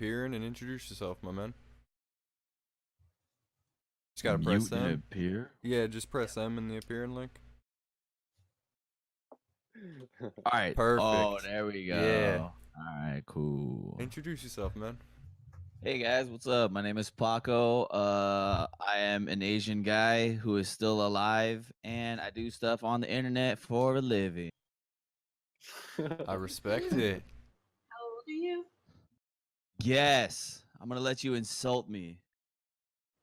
appearing and introduce yourself, my man. Just gotta press Mute and M. appear. Yeah, just press M in the appearing link. All right. Perfect. Oh, there we go. Yeah. All right, cool. Introduce yourself, man. Hey guys, what's up? My name is Paco. I am an Asian guy who is still alive, and I do stuff on the internet for a living. I respect it. How old are you? Yes, I'm gonna let you insult me.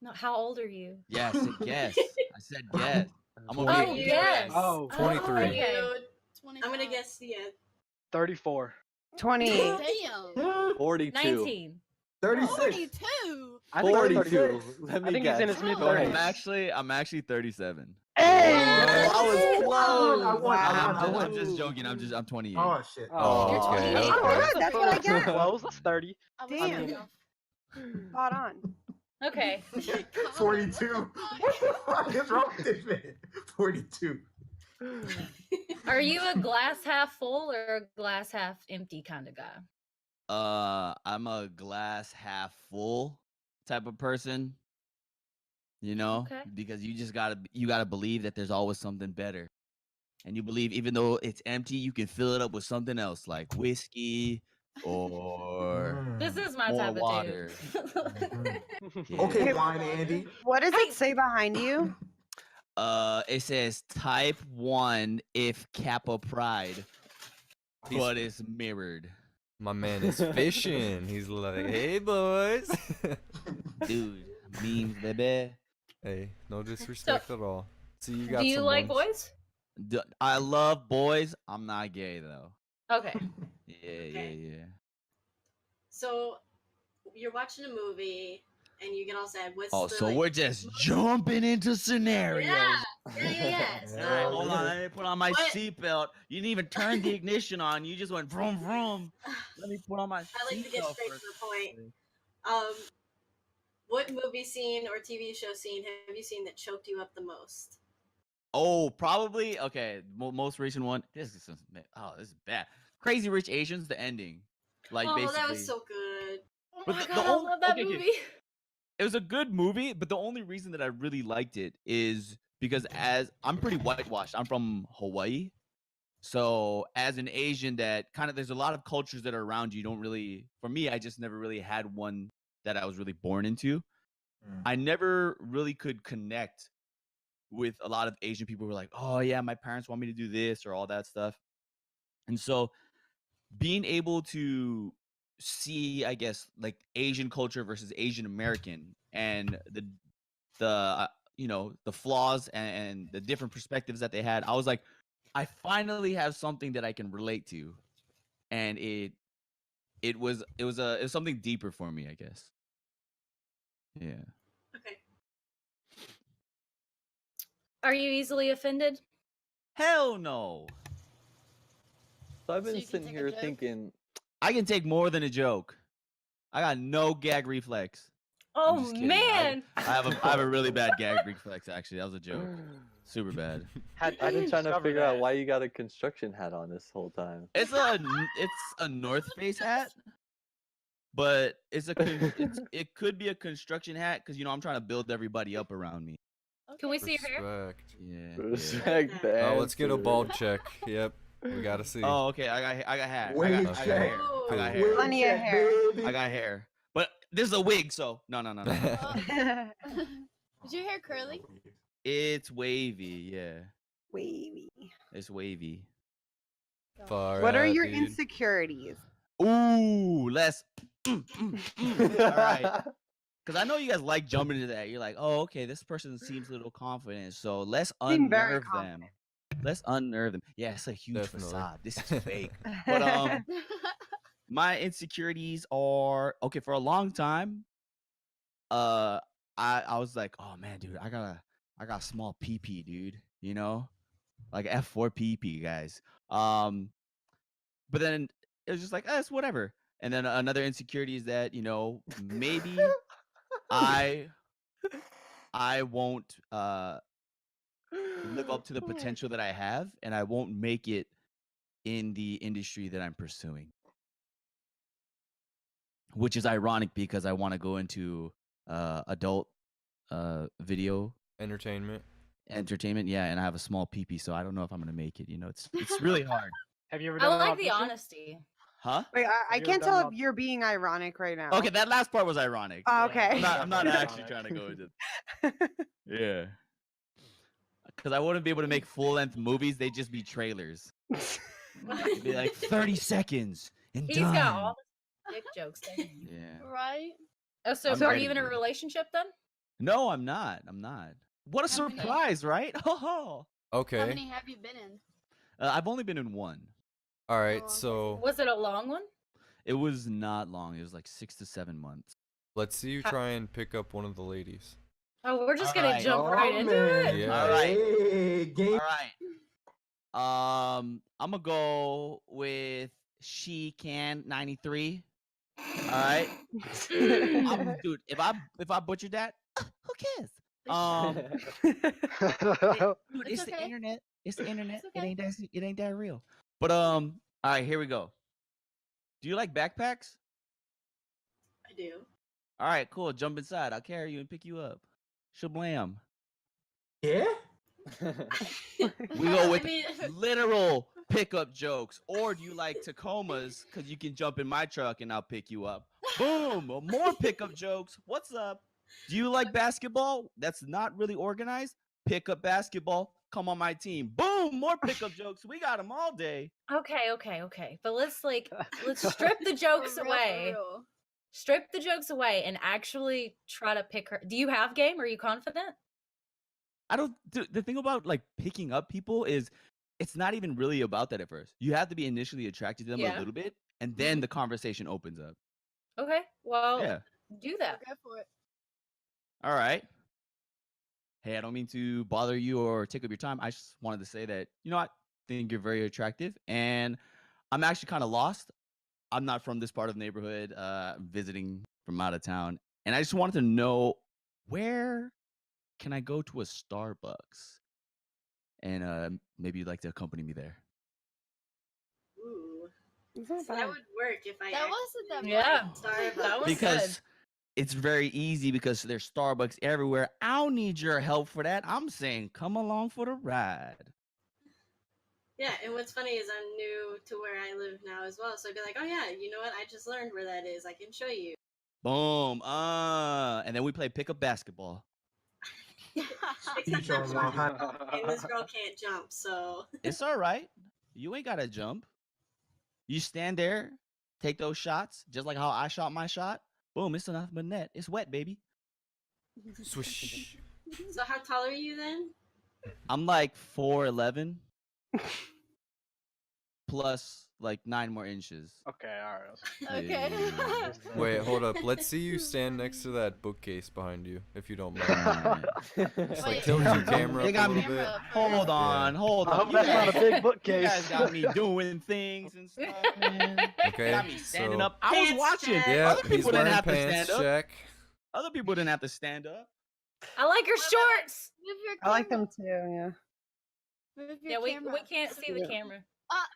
No, how old are you? Yeah, I said guess. I said guess. I'm gonna Oh, make yes. Oh, 23. Okay. I'm gonna guess the 34. 28. Damn. 42. 19. 36. 42. I think I'm 42. Let me I think guess. he's in his mid I'm 30s. actually 37. Hey! I was close. I won. I'm just joking. I'm 28. Oh shit. Oh, You're okay. 28. Okay. Oh, that's what I got. Close. That's 30. Damn. Spot on. Okay. 42. What the fuck is wrong with this man? 42. Are you a glass half full or a glass half empty kind of guy? I'm a glass half full type of person. You know, Okay. because you gotta believe that there's always something better, and you believe even though it's empty, you can fill it up with something else like whiskey or This is my more type water. of dude. Yeah. Okay, Blind Andy. What does it say behind you? It says type 1 if Kappa Pride, He's- but it's mirrored. My man is fishing. He's like, hey, boys. Dude, memes, baby. Hey, no disrespect at all. See, you got Do you some like ones. boys? I love boys. I'm not gay though. Okay. Yeah. So you're watching a movie and you get all sad. What's Oh, the, so like, we're just jumping into scenarios. Yeah. All right, hold on. Let me put on my What? seatbelt. You didn't even turn the ignition on. You just went vroom vroom. Let me put on my I like to get seatbelt straight to first. the point. What movie scene or TV show scene have you seen that choked you up the most? Oh, probably. Okay, most recent one. This is bad. Crazy Rich Asians. The ending, like Oh, basically. that was so good. Oh But my the god, I only- love that okay, okay. movie. It was a good movie, but the only reason that I really liked it is because as I'm pretty whitewashed. I'm from Hawaii. So as an Asian that kind of there's a lot of cultures that are around you. You don't really for me, I just never really had one that I was really born into. I never really could connect with a lot of Asian people who were like, oh yeah, my parents want me to do this or all that stuff. And so being able to see, I guess, like Asian culture versus Asian American and the the flaws and the different perspectives that they had, I was like, I finally have something that I can relate to, and it was something deeper for me, I guess. Yeah. Okay. Are you easily offended? Hell no. So I've So been you can sitting take a here joke? thinking, I can take more than a joke. I got no gag reflex. Oh just kidding. man. I have a really bad gag reflex. Actually, that was a joke. Super bad. I've been trying to figure out why you got a construction hat on this whole time. It's a North Face hat, but it could be a construction hat because I'm trying to build everybody up around me. Can we see your hair? Respect. Yeah. Respect the Oh, let's get a answer. bald check. Yep. We gotta see. Oh, okay. I got hair. Wait, I got hair. I got hair. Plenty of hair. I got hair. But this is a wig, so no. Is your hair curly? It's wavy. Yeah, Wavy. it's wavy. Far What are out, your dude. insecurities? Ooh, let's. All right. Because I know you guys like jumping into that. You're like, oh, okay, this person seems a little confident. So let's Seem very unnerve them. confident. Let's unnerve them. Yeah, it's a huge Definitely. facade. This is fake. But my insecurities are okay. For a long time, I was like, oh man, dude, I got small PP, dude. Like F4 PP, guys. But then it was just like, it's whatever. And then another insecurity is that maybe I won't live up to the potential that I have, and I won't make it in the industry that I'm pursuing. which is ironic because I want to go into adult video Entertainment. entertainment. Yeah, and I have a small peepee, so I don't know if I'm gonna make it. You know, it's really hard. Have you ever I done an like the audition? honesty. Huh? Wait, I you ever can't done tell an if you're being ironic right now. Okay, that last part was ironic. Oh, okay. I'm not Yeah. actually trying to go into. Yeah. Because I wouldn't be able to make full-length movies. They'd just be trailers. It'd be like 30 seconds and He's done. got all the dick jokes. doesn't he? Yeah. Right? Oh, so I'm are ready, you in a dude. relationship then? No, I'm not. I'm not. What a Okay. surprise, right? Oh. How Okay. many have you been in? I've only been in one. All right. Oh, So Was it a long one? It was not long. It was like 6 to 7 months. let's see you try and pick up one of the ladies. Oh, we're just gonna Alright. jump right into it. Yeah. All right. Hey, game. All right. I'm gonna go with She Can 93. All right. Dude, if I butchered that, who cares? Dude, it's the okay. internet. It's the internet. okay. It ain't that real. But all right, here we go. Do you like backpacks? I do. All right, cool. Jump inside. I'll carry you and pick you up. Shablam. Yeah. We go with I mean, literal pickup jokes. Or do you like Tacomas? Because you can jump in my truck and I'll pick you up. Boom. More pickup jokes. What's up? Do you like basketball? That's not really organized. Pick up basketball. Come on my team. Boom. More pickup jokes. We got them all day. Okay. But let's strip the jokes For real, away. for real. Strip the jokes away and actually try to pick her. Do you have game? Are you confident? I don't. The thing about like picking up people is it's not even really about that at first. You have to be initially attracted to them Yeah. a little bit, and then the conversation opens up. Okay. Well, Yeah. do that. Go for it. All right. Hey, I don't mean to bother you or take up your time. I just wanted to say that, I think you're very attractive, and I'm actually kind of lost. I'm not from this part of the neighborhood, visiting from out of town, and I just wanted to know, where can I go to a Starbucks? And maybe you'd like to accompany me there. Ooh. It's not So that bad. would work if I That wasn't that Yeah. bad. Starbucks. That was Because good. it's very easy because there's Starbucks everywhere. I don't need your help for that. I'm saying come along for the ride. Yeah, and what's funny is I'm new to where I live now as well. So I'd be like, oh yeah, you know what? I just learned where that is. I can show you. Boom. And then we play pickup basketball. Except Teach on I'm one short, hundred. and this girl can't jump, so It's all right. You ain't gotta jump. You stand there, take those shots, just like how I shot my shot. Boom, it's enough but net. It's wet, baby. Swish. so how tall are you then? I'm like 4'11 plus like 9 more inches. Okay, all right. Okay. Yeah. Wait, hold up. Let's see you stand next to that bookcase behind you, if you don't mind. Alright. Just like Wait, tilt your camera They up got a me- little bit. Hold on. I You hope that's not a guys- big You bookcase. guys got me doing things and stuff, man. Okay. Got me standing so- up. I was Pants watching. check. Yeah, Other he's people didn't wearing have to pants. stand up. Check. Other people didn't have to stand up. I like your shorts. Move your I like camera. them too. Yeah. Move your Yeah, we camera. can't see the Yeah. camera. Ah.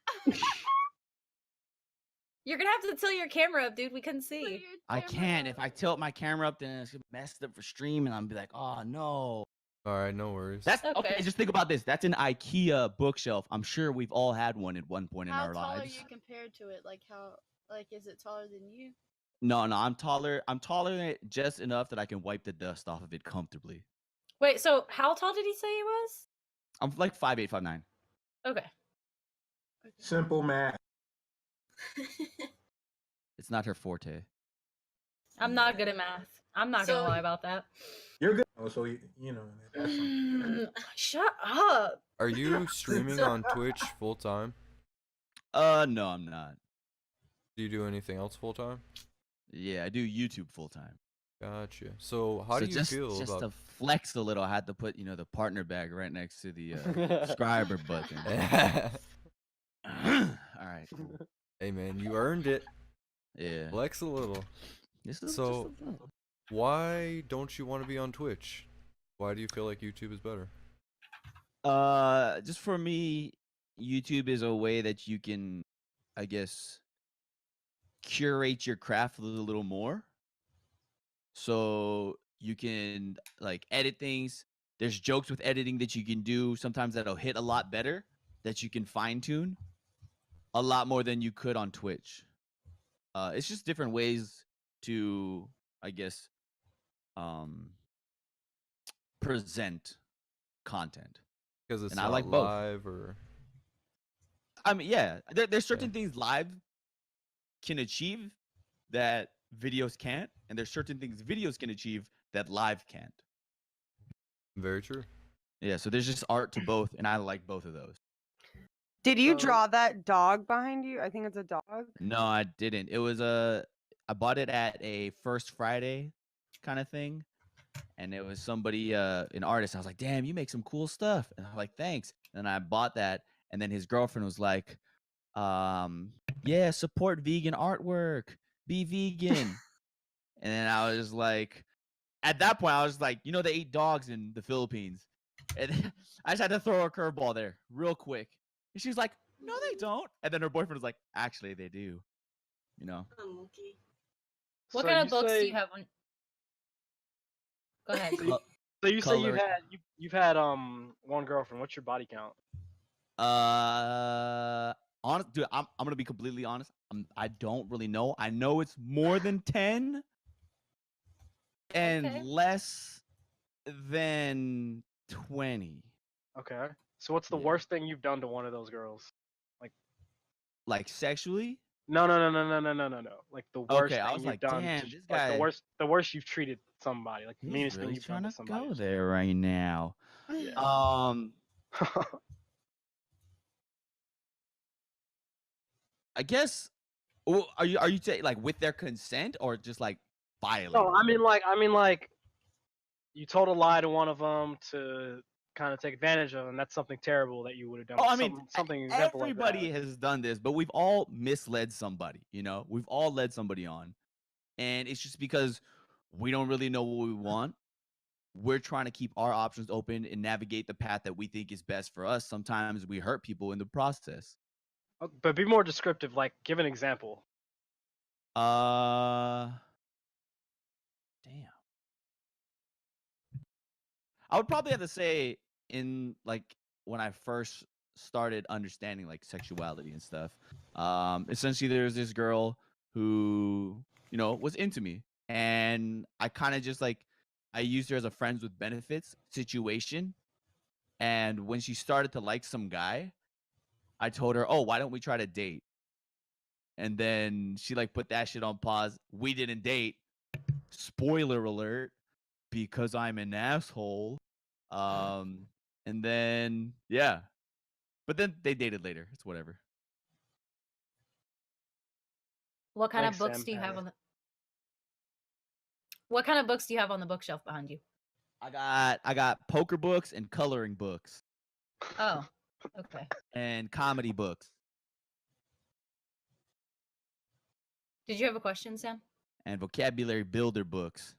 You're gonna have to tilt your camera up, dude. We couldn't Put see. your I camera can't. If up. I tilt my camera up, then it's messed up for stream, and I'm be like, oh no. All right, no worries. That's okay. Okay. Just think about this. That's an IKEA bookshelf. I'm sure we've all had one at one point in How our tall lives. are you compared to it? Like is it taller than you? No, I'm taller. I'm taller than it just enough that I can wipe the dust off of it comfortably. Wait, so how tall did he say he was? I'm like 5'8", 5'9". Okay. Simple math. It's not her forte. I'm not good at math. I'm not So- gonna lie about that. You're good. Oh, so you know that's something. Shut up. Are you streaming on Twitch full time? No, I'm not. Do you do anything else full time? Yeah, I do YouTube full time. Gotcha. So how So do you just, feel just about? to flex a little, I had to put the partner bag right next to the subscriber button. All right, cool. Hey man, you earned it. Yeah. Flex a little. This is So- just a little. Why don't you want to be on Twitch? Why do you feel like YouTube is better? Just for me, YouTube is a way that you can, I guess, curate your craft a little more. So you can like edit things. There's jokes with editing that you can do. Sometimes that'll hit a lot better, that you can fine tune a lot more than you could on Twitch. It's just different ways to, I guess, present content. Because it's And I not like both. live or I mean, yeah, there's certain things live can achieve that videos can't, and there's certain things videos can achieve that live can't. very true. Yeah, so there's just art to both, and I like both of those. Did you So- draw that dog behind you? I think it's a dog. No, I didn't. It was I bought it at a First Friday kind of thing, and it was somebody, an artist. I was like, "Damn, you make some cool stuff," and I'm like, "Thanks." And I bought that, and then his girlfriend was like, "Yeah, support vegan artwork, be vegan." And then I was like, at that point, I was like, you know, they eat dogs in the Philippines. And I just had to throw a curveball there real quick. And she was like, no, they don't. And then her boyfriend was like, actually, they do. You know? A monkey. What So kind of you books do say- you have on? Go ahead. So you say Color. you've had one girlfriend. What's your body count? Honest, dude, I'm gonna be completely honest. I don't really know. I know it's more than 10 and Okay. less than 20. Okay. So what's the Yeah. worst thing you've done to one of those girls? Like sexually? No. Like the worst Okay, I thing was you've like, done. damn, to, this like guy. the worst you've treated somebody. Like the He's meanest really thing you've done trying to to go somebody. there right now. Yeah. I guess. Are you saying like with their consent or just like violent? No, I mean like, you told a lie to one of them to kind of take advantage of, and that's something terrible that you would have done. Oh, I mean, something example like that. everybody has done this, but we've all misled somebody. You know, we've all led somebody on, and it's just because we don't really know what we want. We're trying to keep our options open and navigate the path that we think is best for us. Sometimes we hurt people in the process. But be more descriptive. Like, give an example. Damn. I would probably have to say in like when I first started understanding like sexuality and stuff. Essentially there's this girl who, you know, was into me, and I kind of just like I used her as a friends with benefits situation. And when she started to like some guy, I told her, "Oh, why don't we try to date?" And then she like put that shit on pause. We didn't date. Spoiler alert, because I'm an asshole. And then yeah. But then they dated later. It's whatever. What kind Thanks, of books Sam do you have Patty. on the? What kind of books do you have on the bookshelf behind you? I got poker books and coloring books Oh, okay. and comedy books Did you have a question, Sam? and vocabulary builder books.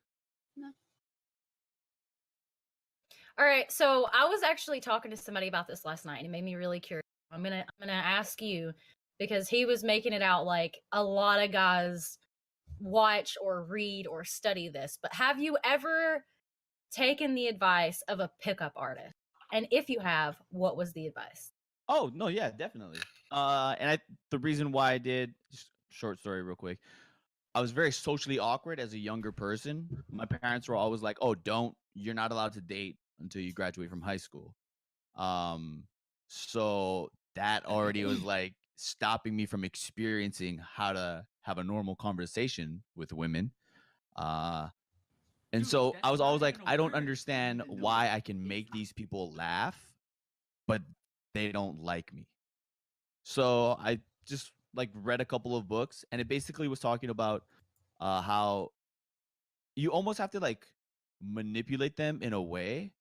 All right, so I was actually talking to somebody about this last night, and it made me really curious. I'm gonna ask you because he was making it out like a lot of guys watch or read or study this. But have you ever taken the advice of a pickup artist? And if you have, what was the advice? Oh no, yeah, definitely. The reason why I did, just short story real quick. I was very socially awkward as a younger person. My parents were always like, "Oh, you're not allowed to date until you graduate from high school." So that already was like stopping me from experiencing how to have a normal conversation with women. And so I was always like, I don't understand why I can make these people laugh, but they don't like me. So I just like read a couple of books, and it basically was talking about how you almost have to like manipulate them in a way,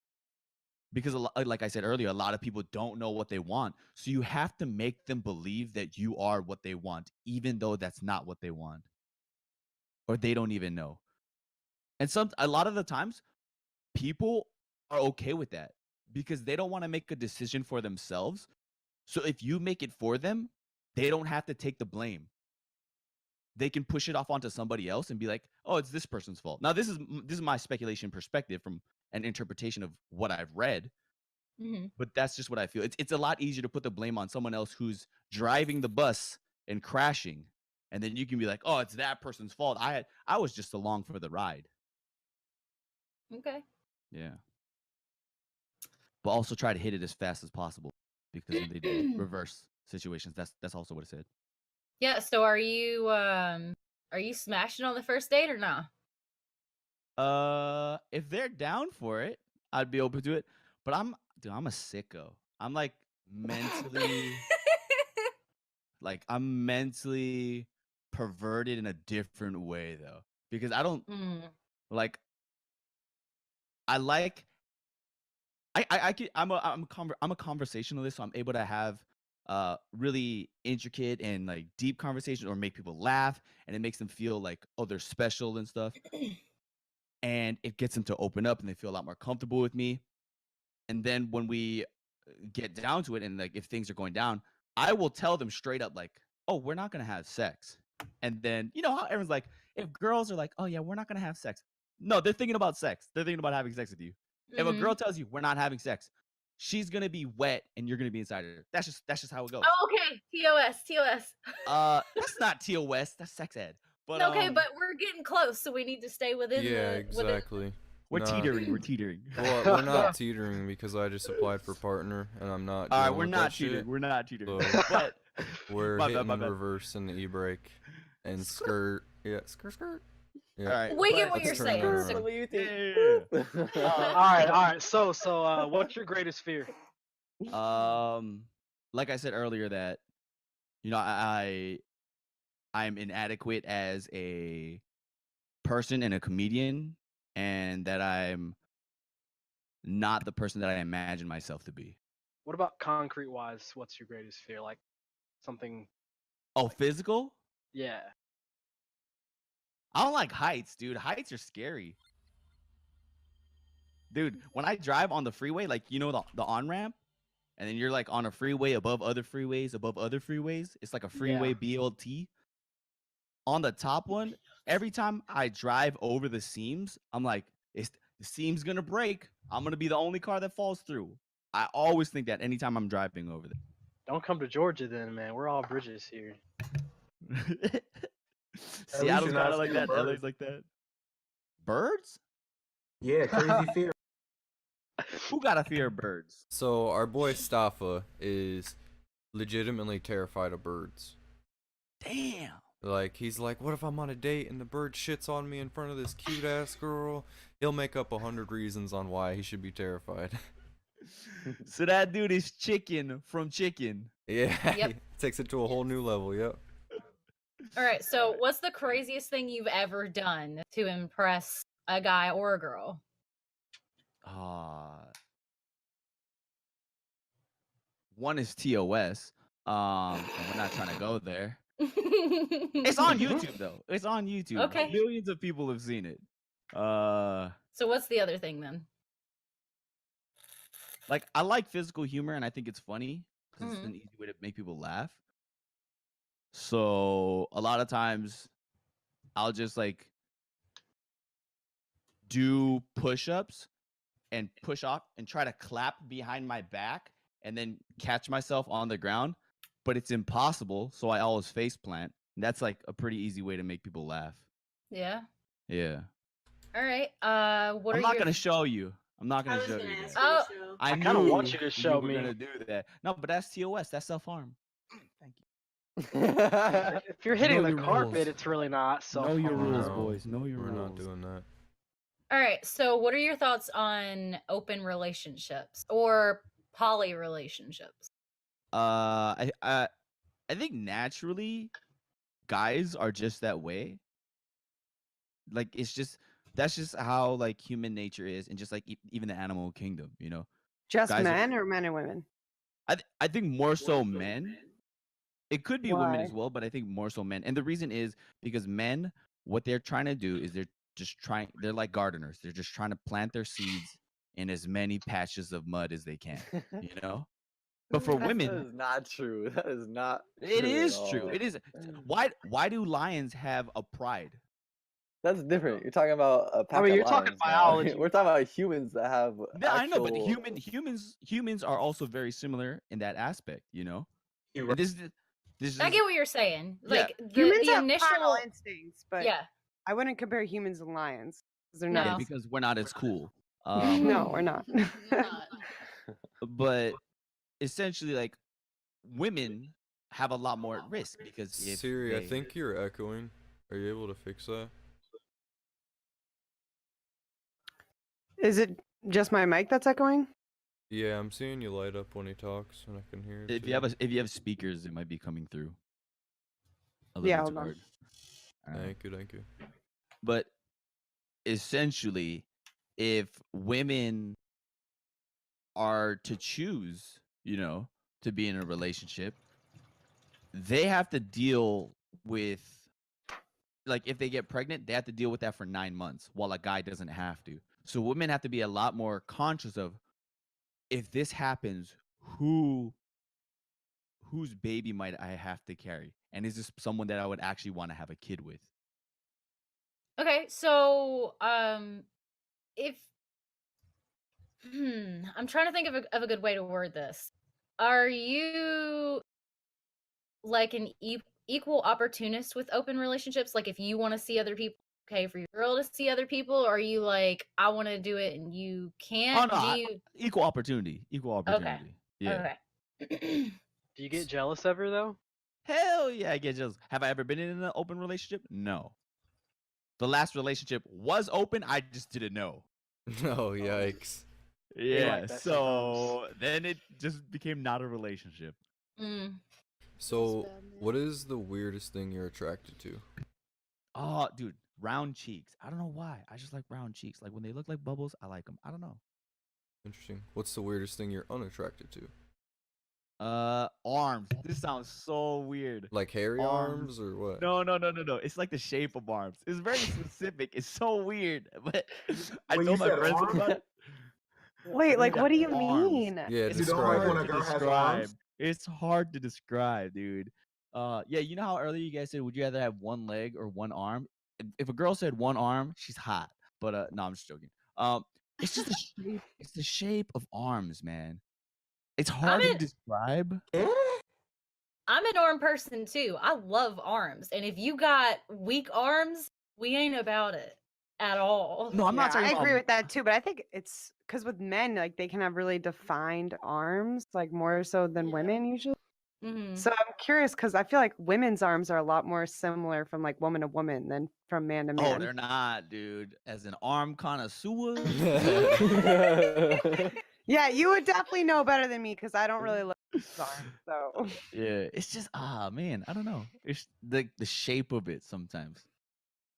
because like I said earlier, a lot of people don't know what they want. So you have to make them believe that you are what they want, even though that's not what they want, or they don't even know. And a lot of the times people are okay with that because they don't want to make a decision for themselves. So if you make it for them, they don't have to take the blame. they can push it off onto somebody else and be like, oh, it's this person's fault. Now, this is my speculation perspective from an interpretation of what I've read, but that's just what I feel. It's a lot easier to put the blame on someone else who's driving the bus and crashing, and then you can be like, oh, it's that person's fault. I was just along for the ride. Okay. Yeah. But also try to hit it as fast as possible because then they do reverse situations. That's also what it said. Yeah. So are you smashing on the first date or not? If they're down for it, I'd be open to it. But I'm a sicko. I'm like mentally I'm mentally perverted in a different way though. Because I don't like I'm a conversationalist, so I'm able to have really intricate and like deep conversations or make people laugh, and it makes them feel like, oh, they're special and stuff. And it gets them to open up and they feel a lot more comfortable with me. And then when we get down to it and like if things are going down, I will tell them straight up like, oh, we're not gonna have sex. And then you know how everyone's like, if girls are like, oh yeah, we're not gonna have sex. No, they're thinking about sex. They're thinking about having sex with you. If a girl tells you we're not having sex, she's gonna be wet and you're gonna be inside her. That's just how it goes. Oh, okay. TOS. That's not TOS. That's sex ed. But okay, but we're getting close, so we need to stay within Yeah, the exactly. we're Nah. teetering. We're teetering. Well, we're not teetering because I just applied for partner and I'm not. All right, dealing we're with not that shit. teetering. We're not teetering. So, But we're My bad, hitting my bad. reverse and the e-brake and skirt. Yeah, skirt. Yeah. all right. We get but- what you're Let's turn saying. that So, around. What do you think? Yeah. All right. So, what's your greatest fear? Like I said earlier, that I'm inadequate as a person and a comedian, and that I'm not the person that I imagine myself to be. What about concrete wise? What's your greatest fear? Like something? Oh, physical? Yeah. I don't like heights, dude. Heights are scary. Dude, when I drive on the freeway, like the on-ramp, and then you're like on a freeway above other freeways, it's like a freeway BLT. On the top one, every time I drive over the seams, I'm like, the seam's gonna break. I'm gonna be the only car that falls through. I always think that anytime I'm driving over Don't come to Georgia then, man. We're all bridges here. there. least Seattle's you're not kind of like scared that. of LA's birds. like that. Birds? Yeah, crazy fear. Who got a fear of birds? So our boy Staffa is legitimately terrified of birds. Damn. Like, he's like, what if I'm on a date and the bird shits on me in front of this cute ass girl? He'll make up 100 reasons on why he should be terrified. So that dude is Chicken from Chicken. Yeah, Yep. he takes it to a whole new level. Yep. all right. So, what's the craziest thing you've ever done to impress a guy or a girl? One is TOS. And we're not trying to go there. It's on YouTube though. It's on YouTube. Okay. Millions of people have seen it. So, what's the other thing then? Like I like physical humor and I think it's funny because it's Mhm. an easy way to make people laugh. So a lot of times I'll just like do push-ups and push off and try to clap behind my back and then catch myself on the ground, but it's impossible, so I always face plant. And that's like a pretty easy way to make people laugh. Yeah. Yeah. All right. What I'm are not your gonna show you. I'm not I gonna was show gonna you. ask that. you Oh. to show. I kinda knew want you to show were me. gonna do that. No, but that's TOS. That's self-harm. Thank you. If you're hitting Know the your carpet, rules. it's really not. So Know your rules, No, boys. Know your We're rules. not doing that. All right. So, what are your thoughts on open relationships or poly relationships? I think naturally, guys are just that way. Like that's just how like human nature is, and just like even the animal kingdom, you know. Just Guys are- men or men and women? I think more so men. It could be women Why? as well, but I think more so men. And the reason is because men, what they're trying to do is they're like gardeners. They're just trying to plant their seeds in as many patches of mud as they can, you know? But for That's- women, That is not true. That is not. it true is at true. all. It is. Why do lions have a pride? That's different. You're talking about a pack I mean, of you're talking lions now. biology. We're talking about humans that have No, I know, but actual. humans are also very similar in that aspect, you know. You're And right. this I is get what you're saying. Yeah. Like Humans the have primal initial, instincts, but yeah. I wouldn't compare humans and lions because they're No. yeah, not. because we're not as cool. No, we're not. You're not. But essentially, like women have a lot more at risk because if Siri, I they- think you're echoing. Are you able to fix that? Is it just my mic that's echoing? Yeah, I'm seeing you light up when he talks, and I can hear it. if you have speakers, it might be coming through. A little Yeah, too hold on. hard. Thank you, thank you. But essentially, if women are to choose, you know, to be in a relationship, they have to deal with, like, if they get pregnant, they have to deal with that for 9 months, while a guy doesn't have to. So women have to be a lot more conscious of, if this happens, whose baby might I have to carry, and is this someone that I would actually want to have a kid with? Okay, so if I'm trying to think of a good way to word this. Are you like an equal opportunist with open relationships? Like if you want to see other people, okay, for your girl to see other people, or are you like, I want to do it and you Oh can't? no, Do you equal opportunity. Yeah. okay. Do you get jealous ever though? Hell yeah, I get jealous. Have I ever been in an open relationship? No. The last relationship was open. I just didn't know. Oh, yikes. Yeah. like that So then it just became not a relationship. Mm. So, bad, man. what is the weirdest thing you're attracted to? Oh, dude, round cheeks. I don't know why. I just like round cheeks. Like when they look like bubbles, I like them. I don't know. Interesting. What's the weirdest thing you're unattracted to? Arms. This sounds so weird. Like hairy Arms. arms or what? No. It's like the shape of arms. It's very specific. It's so weird. But I Wait, told you my said friends arms? about it. Wait, like, Yeah, what do you arms. mean? Yeah, It's You don't describe like when it. a girl has describe. arms? It's hard to describe, dude. Yeah, you know how earlier you guys said, would you rather have one leg or one arm? If a girl said one arm, she's hot. But no, I'm just joking. It's just the shape. It's the shape of arms, man. It's hard to in- describe. Eh? I'm an arm person too. I love arms. And if you got weak arms, we ain't about it at all. No, I'm not Yeah, talking I about. agree with that too, but I think it's because with men, like they can have really defined arms, like more so than Yeah. women usually. Mhm. So I'm curious because I feel like women's arms are a lot more similar from like woman to woman than from man to Oh, man. they're not, dude. As an arm connoisseur. Yeah, you would definitely know better than me because I don't really look at his arms. So Yeah, it's just man, I don't know. It's the shape of it sometimes.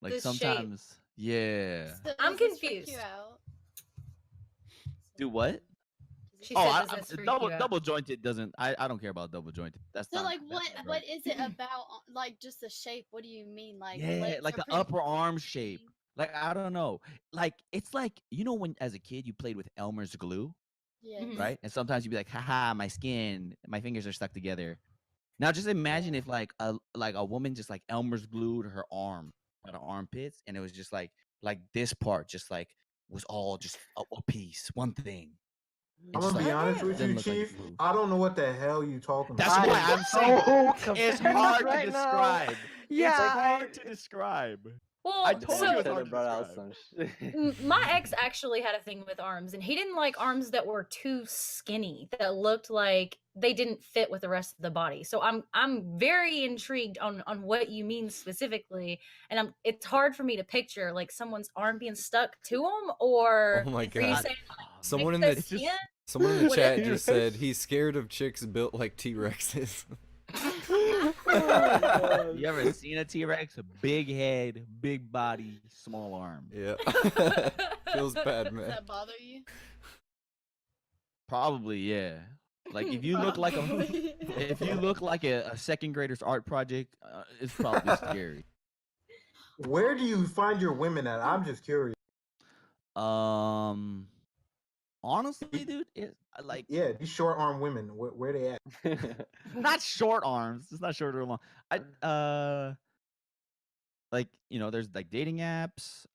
Like The shape. sometimes, yeah. So I'm does this freak confused. you out? Do what? Does She this- said, Oh, does this freak double you out? double jointed doesn't. I don't care about double jointed. That's So not. like that's not what right. is it about like just the shape? What do you mean? Like Yeah, legs like are the pretty upper arm shape. big. Like I don't know. Like it's like when as a kid you played with Elmer's glue, Yeah. Mhm. right? And sometimes you'd be like, haha, my skin, my fingers are stuck together. Now just imagine if like a woman just like Elmer's glued her arm at her armpits, and it was just like this part just like was all just a piece, one thing. I'm It's gonna be like- honest with doesn't you, look like Chief. glue. I don't know what the hell you talking That's about. why I'm saying so it's confused hard to right now. describe. yeah, It's I- hard to describe. Well, I told so you it's hard Chedda to brought out describe. some shit. my ex actually had a thing with arms, and he didn't like arms that were too skinny, that looked like they didn't fit with the rest of the body. So I'm very intrigued on what you mean specifically, and it's hard for me to picture like someone's arm being stuck to them, or Oh my are you God. saying Someone in the the skin? someone in the What chat is- just said he's scared of chicks built like T-Rexes. You ever seen a T-Rex? A big head, big body, small arm. Yeah. Feels bad, Does man. that bother you? Probably, yeah. Like if you look like a Probably. if you look like a second grader's art project, it's probably scary. Where do you find your women at? I'm just curious. On honestly, dude, like Yeah, these short arm women, where they at? not short arms. It's not short or long. Like there's like dating apps,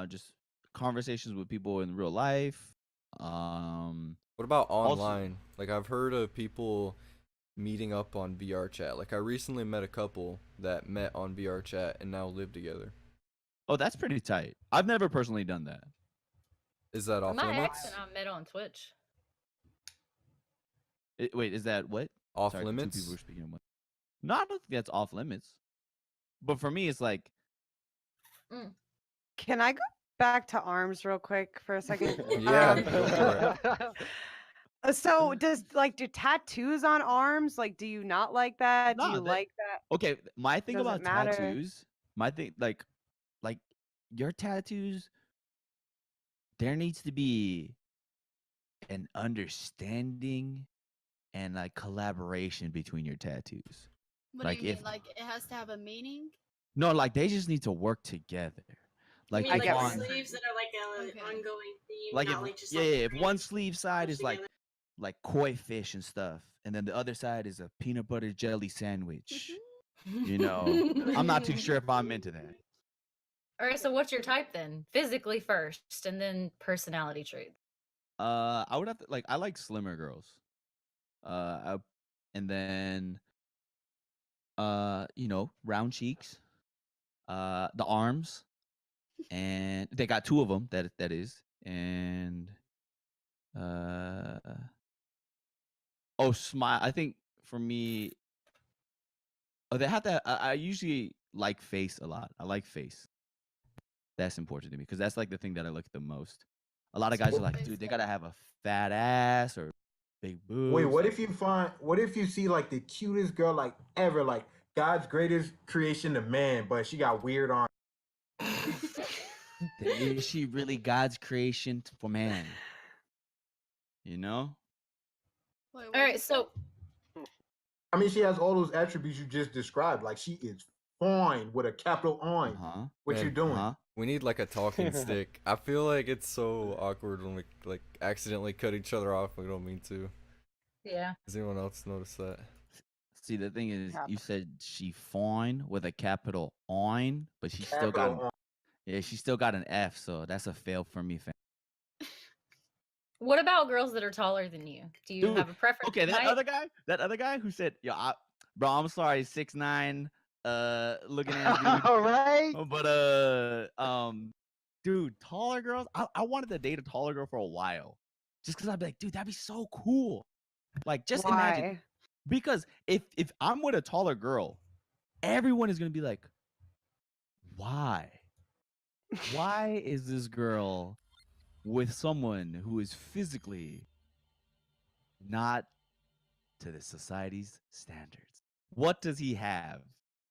just conversations with people in real life. What about Also, online? Like I've heard of people meeting up on VR chat. Like I recently met a couple that met on VR chat and now live together. oh, that's pretty tight. I've never personally done that. Is that off My limits? ex and I met on Twitch. Wait, is that what? Off Sorry, two limits? people were speaking of one. No, I don't think that's off limits. But for me, it's like, Can I go back to arms real quick for a second? Yeah, Um, go for it. So do tattoos on arms, like, do you not like that? Do nah, you like that? okay. My thing Does it about matter? tattoos, my thing, like your tattoos, there needs to be an understanding and like collaboration between your tattoos. What Like do you if mean? Like it has to have a meaning? no, like they just need to work together. Like You mean if get like what one, you're sleeves that are like an Okay. ongoing theme, like if not like just yeah, like if one random sleeve side stitched is like together. koi fish and stuff, and then the other side is a peanut butter jelly sandwich. I'm not too sure if I'm into that. All right, so what's your type then? Physically first, and then personality traits. I would have to I like slimmer girls. And then round cheeks, the arms, and they got two of them. That is, and smile. I think for me, they have to. I usually like face a lot. I like face. That's important to me because that's like the thing that I look at the most. A lot of guys are like, dude, they gotta have a fat ass or big boobs. Wait, what if you see like the cutest girl like ever, like God's greatest creation of man, but she got weird arms? Is she really God's creation for man? You know? Wait, All right, so I mean, she has all those attributes you just described. Like she is fine with a capital on. Uh-huh. What you Man, doing? Uh-huh. We need like a talking stick. I feel like it's so awkward when we like accidentally cut each other off. We don't mean to. yeah. Does anyone else notice that? See, the thing is, Cap. you said she fine with a capital on, but she still got Capital on. she still got an F, so that's a fail for me, fam. What about girls that are taller than you? Do you Dude, have a preference? Okay, that height? other guy who said, "Yo, bro, I'm sorry, 6'9", looking ass dude." All right. But dude, taller girls. I wanted to date a taller girl for a while, just because I'd be like, dude, that'd be so cool. Like, just imagine, Why? because if I'm with a taller girl, everyone is gonna be like, why? Why is this girl with someone who is physically not to the society's standards? What does he have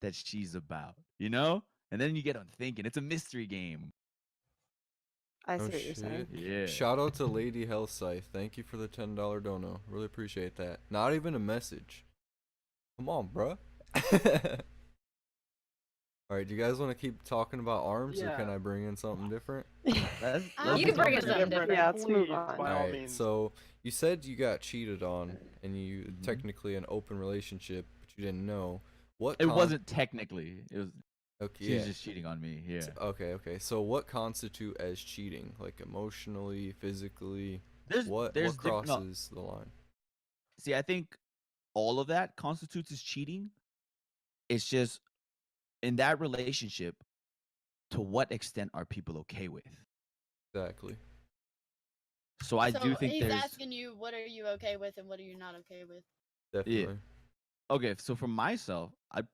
that she's about? And then you get on thinking. It's a mystery game. I Oh see what you're saying. Yeah. Shout out to Lady Hellscythe. Thank you for the $10 dono. Really appreciate that. Not even a message. Come on, bruh. All right, do you guys want to keep talking about arms, or can Yeah. I bring in something different? Let's You can bring do us something something different. Yeah, let's move Please, on. by All all right, means. so you said you got cheated on, and you Mhm. technically an open relationship, but you didn't know. It wasn't technically. It was. Okay, She yeah. was just cheating on me. Yeah. Okay. So what constitute as cheating? Like emotionally, physically? There's What no. crosses the line? See, I think all of that constitutes as cheating. It's just in that relationship, to what extent are people okay with? Exactly. So I do think he's there's asking you, what are you okay with and what are you not okay with? Definitely. okay. So for myself, I'd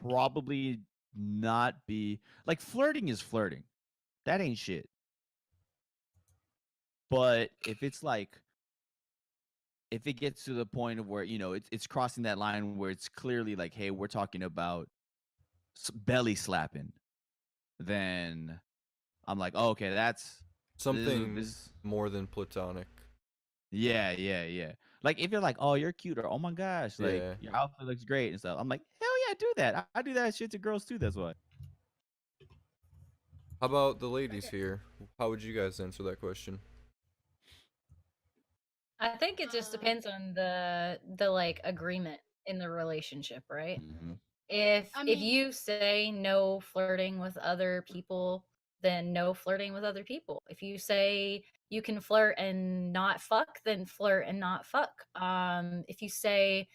probably not be like flirting is flirting. That ain't shit. But if it's like if it gets to the point of where it's crossing that line where it's clearly like, hey, we're talking about belly slapping, then I'm like, oh, okay, that's Something this more than platonic. yeah. Like if you're like, oh, you're cute, or oh my gosh, like Yeah. your outfit looks great and stuff, I'm like, hell yeah, do that. I do that shit to girls too. That's why. How about the ladies here? How would you guys answer that question? I think it just depends on the like agreement in the relationship, right? Mm-hmm. If I mean- you say no flirting with other people, then no flirting with other people. If you say you can flirt and not fuck, then flirt and not fuck. If you say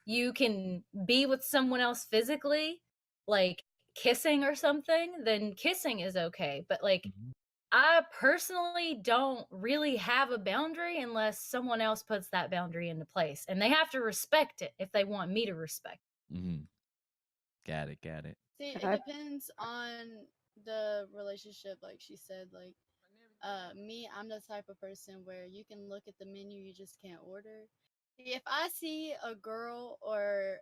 you can be with someone else physically, like kissing or something, then kissing is okay. But like Mhm. I personally don't really have a boundary unless someone else puts that boundary into place, and they have to respect it if they want me to respect it. Mm-hmm. Got it. Got it. See, it And I- depends on the relationship. Like she said, like me, I'm the type of person where you can look at the menu, you just can't order. If I see a girl, or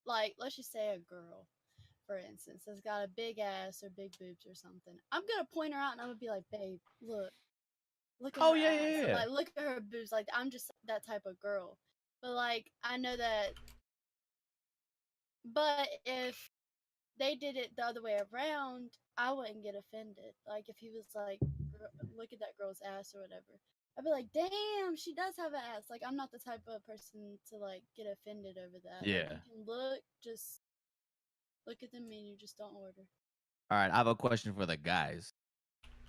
like let's just say a girl, for instance, has got a big ass or big boobs or something, I'm gonna point her out and I'm gonna be like, babe, look at Oh, her yeah, ass, yeah, or yeah. like look at her boobs. Like I'm just that type of girl. But like I know that, but if they did it the other way around, I wouldn't get offended. Like if he was like, look at that girl's ass or whatever, I'd be like, damn, she does have an ass. Like I'm not the type of person to like get offended over that. Like, Yeah. you can look, just look at the menu, just don't order. All right. I have a question for the guys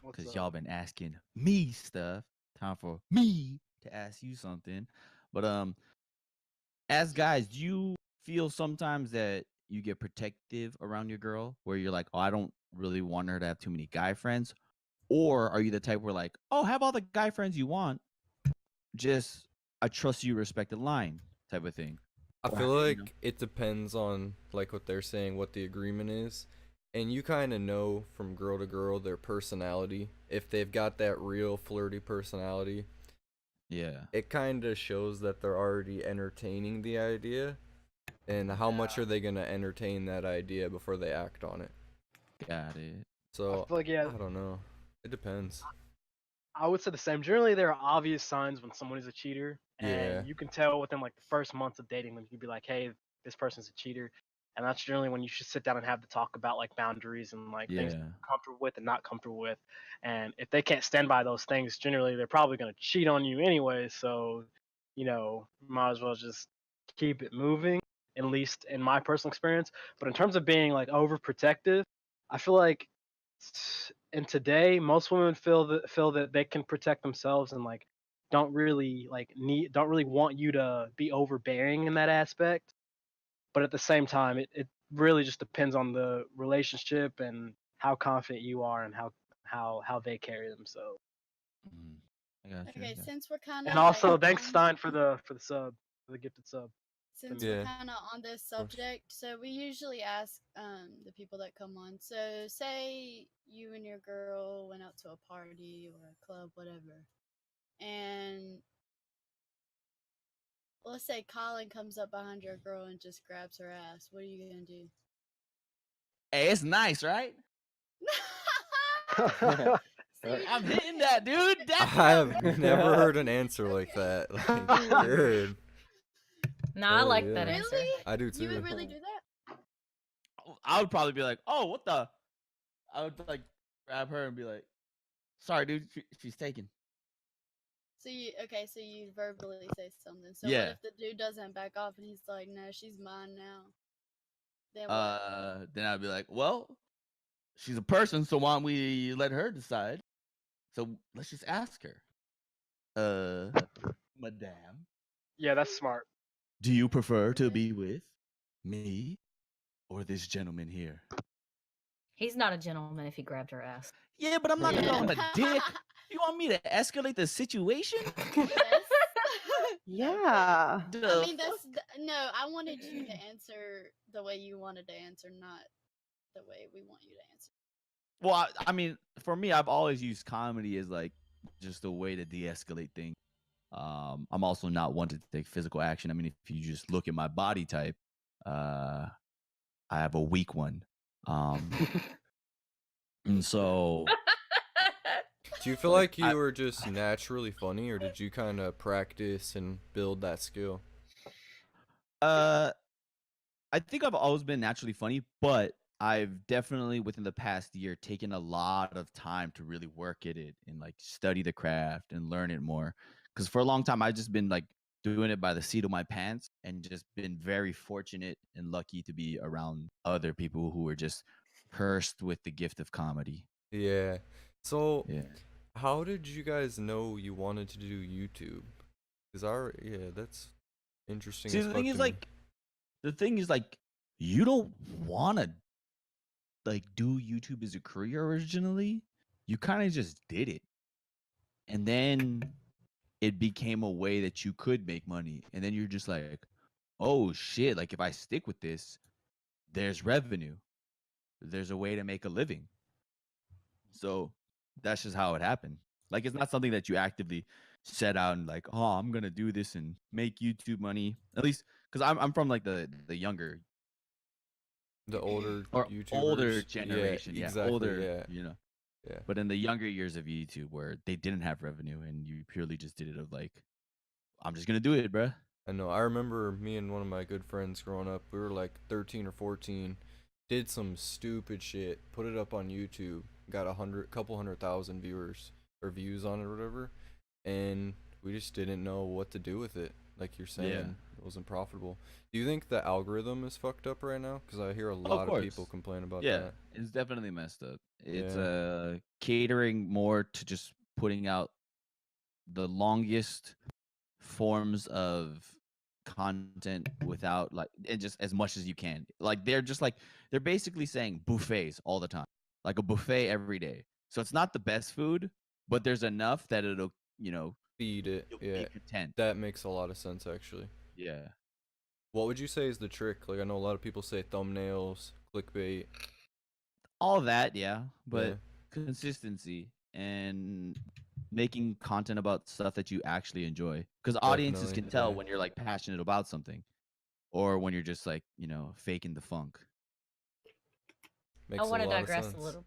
What's because up? y'all been asking me stuff. Time for me to ask you something. But as guys, do you feel sometimes that you get protective around your girl, where you're like, oh, I don't really want her to have too many guy friends? Or are you the type where like, oh, have all the guy friends you want, just I trust you, respect the line type of thing? I Or feel you like know? it depends on like what they're saying, what the agreement is. And you kind of know from girl to girl their personality. If they've got that real flirty personality, Yeah. it kind of shows that they're already entertaining the idea. And how much are they going to entertain that idea before they act on it? Got it. I So, feel like, yeah, I don't know. It depends. I would say the same. Generally, there are obvious signs when someone is a cheater, Yeah. and you can tell within like the first months of dating them. You'd be like, "Hey, this person's a cheater," and that's generally when you should sit down and have the talk about like boundaries and like things Yeah. you're comfortable with and not comfortable with. And if they can't stand by those things, generally they're probably going to cheat on you anyway. So, might as well just keep it moving. At least in my personal experience. But in terms of being like overprotective, I feel like and today most women feel that they can protect themselves and like don't really want you to be overbearing in that aspect, but at the same time it really just depends on the relationship and how confident you are and how they carry themselves. Mm. I got you. Okay, since we're kind of And also like thanks on, Stein for the sub, for the gifted sub. since Yeah. we're kind of on this subject, so we usually ask the people that come on. So say you and your girl went out to a party or a club, whatever, and let's say Colin comes up behind your girl and just grabs her ass. What are you gonna do? Hey, it's nice, right? See, you I'm didn't hitting say that, dude. That's I what I'm- have never heard an answer like that. Like, good. No, I Hell like yeah. that answer. Really? I do You too. would really do that? I would probably be like, oh, what the? I would like grab her and be like, sorry, dude, she's taken. So you verbally say something. So Yeah. what if the dude doesn't back off and he's like, "No, she's mine now." Then what? Then I'd be like, well, she's a person, so why don't we let her decide? So let's just ask her. Madame, Yeah, that's smart. do you prefer to be with me or this gentleman here? He's not a gentleman if he grabbed her ass. Yeah, but I'm not Yeah. calling him a dick. You want me to escalate the situation? Yes. Yeah. The I mean, fuck? no. I wanted you to answer the way you wanted to answer, not the way we want you to answer. Well, I mean, for me, I've always used comedy as like just a way to de-escalate things. I'm also not one to take physical action. I mean, if you just look at my body type, I have a weak one. And so Do you feel like you were just naturally funny, or did you kind of practice and build that skill? I think I've always been naturally funny, but I've definitely within the past year taken a lot of time to really work at it and like study the craft and learn it more. Because for a long time I've just been like doing it by the seat of my pants and just been very fortunate and lucky to be around other people who were just cursed with the gift of comedy. Yeah. So, Yeah. how did you guys know you wanted to do YouTube? Cause yeah, that's interesting See, as the fuck thing is to me. like you don't want to like do YouTube as a career originally. You kind of just did it. And then it became a way that you could make money. And then you're just like, "Oh shit, like if I stick with this, there's revenue. There's a way to make a living." So, that's just how it happened. Like it's not something that you actively set out and like, "Oh, I'm going to do this and make YouTube money." At least cuz I'm from like the younger The older or older YouTubers. Yeah, generation. Yeah, exactly. older, Yeah. you know. Yeah. But in the younger years of YouTube where they didn't have revenue and you purely just did it of like, I'm just gonna do it, bruh. I know. I remember me and one of my good friends growing up. We were like 13 or 14. Did some stupid shit. Put it up on YouTube. Got couple 100,000 viewers or views on it or whatever. And we just didn't know what to do with it. Like you're saying, Yeah. it wasn't profitable. Do you think the algorithm is fucked up right now? Because I hear a Oh, of lot of people course. complain about Yeah, that. it's definitely messed up. It's Yeah. catering more to just putting out the longest forms of content without like and just as much as you can. Like they're basically saying buffets all the time. Like a buffet every day. So it's not the best food, but there's enough that it'll, Feed it. you'll Yeah. be content. That makes a lot of sense, actually. Yeah. What would you say is the trick? Like, I know a lot of people say thumbnails, clickbait. All that, yeah, Yeah. but consistency and making content about stuff that you actually enjoy because audiences Definitely. can tell Yeah. when you're like passionate about something or when you're just like faking the funk. Makes I a want to lot of digress a sense. little.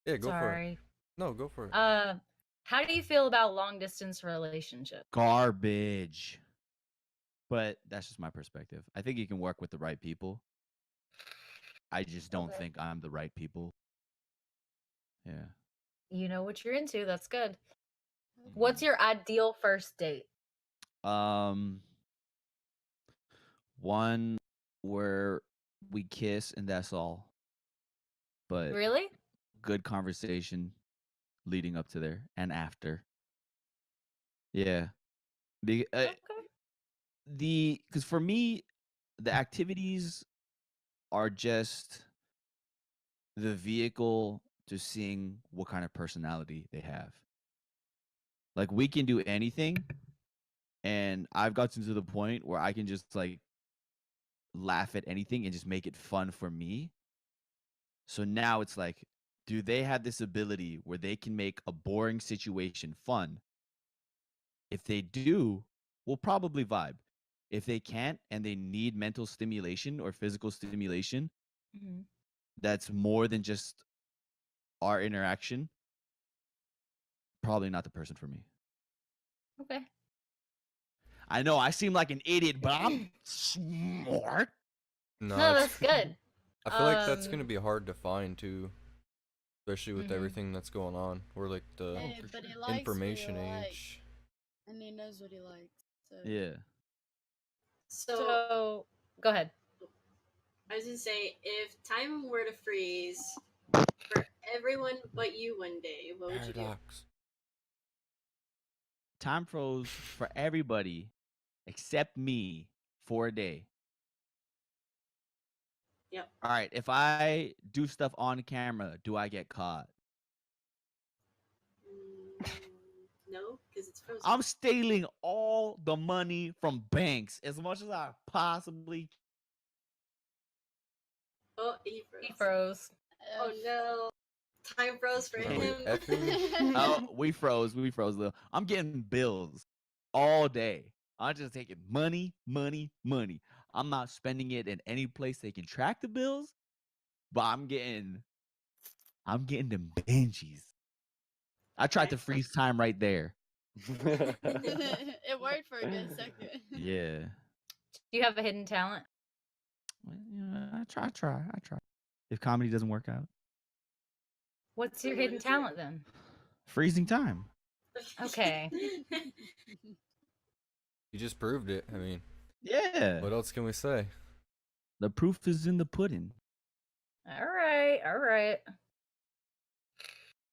Yeah, go for it. Sorry. No, go for it. How do you feel about long distance relationship? Garbage. But that's just my perspective. I think you can work with the right people. I just don't Okay. think I'm the right people. Yeah. You know what you're into. That's good. What's your ideal first date? One where we kiss and that's all. But Really? good conversation leading up to there and after. Yeah. Okay. Because for me, the activities are just the vehicle to seeing what kind of personality they have. Like we can do anything, and I've gotten to the point where I can just like laugh at anything and just make it fun for me. So now it's like, do they have this ability where they can make a boring situation fun? If they do, we'll probably vibe. If they can't and they need mental stimulation or physical stimulation, Mhm. that's more than just our interaction, probably not the person for me. Okay. I know I seem like an idiot, but I'm smart. No, No, it's that's good. I feel like that's gonna be hard to find too, especially with Mhm. everything that's going on. We're like the Hey, but he likes what he information likes, age. and he knows what he likes. So. Yeah. So go ahead. I was gonna say, if time were to freeze for everyone but you one day, what would you do? Paradox. Time froze for everybody except me for a day. Yep. All right. If I do stuff on camera, do I get caught? No, because it's frozen. I'm stealing all the money from banks as much as I possibly. Oh, he froze. He froze. Oh no. Time froze for Wait, him. effing? Oh, we froze. We froze. Lil. I'm getting bills all day. I'm just taking money, money, money. I'm not spending it in any place they can track the bills, but I'm getting them Benjis. I tried to freeze time right there. It worked for a good second. Yeah. Do you have a hidden talent? Well, I try. if comedy doesn't work out? What's your Wait, what hidden is it? talent then? Freezing time. Okay. You just proved it. I mean, Yeah. what else can we say? The proof is in the pudding. All right. All right.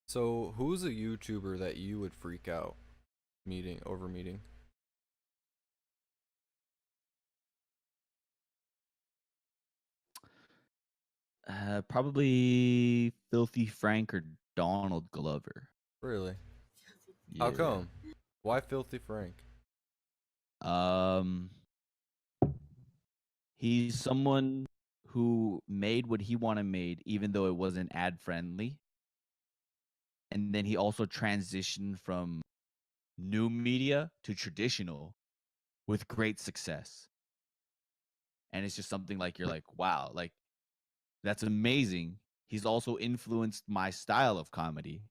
So, who's a YouTuber that you would freak out meeting? Probably Filthy Frank or Donald Glover. Really? How come? Why Filthy Frank? He's someone who made what he wanted made, even though it wasn't ad friendly. And then he also transitioned from new media to traditional with great success. And it's just something like you're like, wow, like that's amazing. He's also influenced my style of comedy.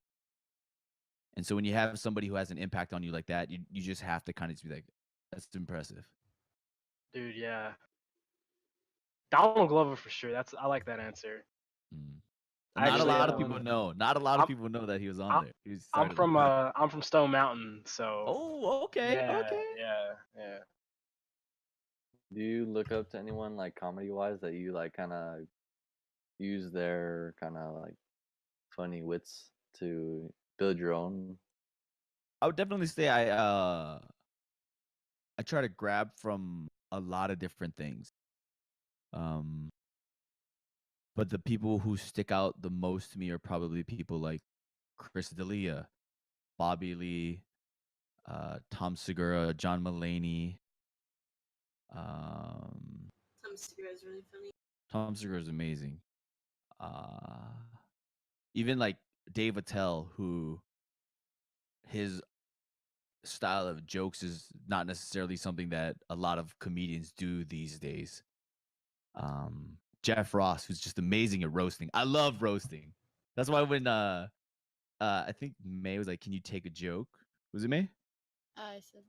And so when you have somebody who has an impact on you like that, you just have to kind of be like, that's impressive. Dude, yeah. Donald Glover for sure. I like that answer. Not Actually, a lot of people know. Not a lot of people know that he was on there. He I'm started like I'm from Stone Mountain, so. Oh, okay, Yeah, okay. yeah. Do you look up to anyone like comedy wise that you like kind of use their kind of like funny wits to build your own? I would definitely say I try to grab from a lot of different things. But the people who stick out the most to me are probably people like Chris D'Elia, Bobby Lee, Tom Segura, John Mulaney. Tom Segura is really funny. Tom Segura is amazing. Even like Dave Attell, who his style of jokes is not necessarily something that a lot of comedians do these days. Jeff Ross, who's just amazing at roasting. I love roasting. That's why when I think May was like, "Can you take a joke?" Was it May? I said.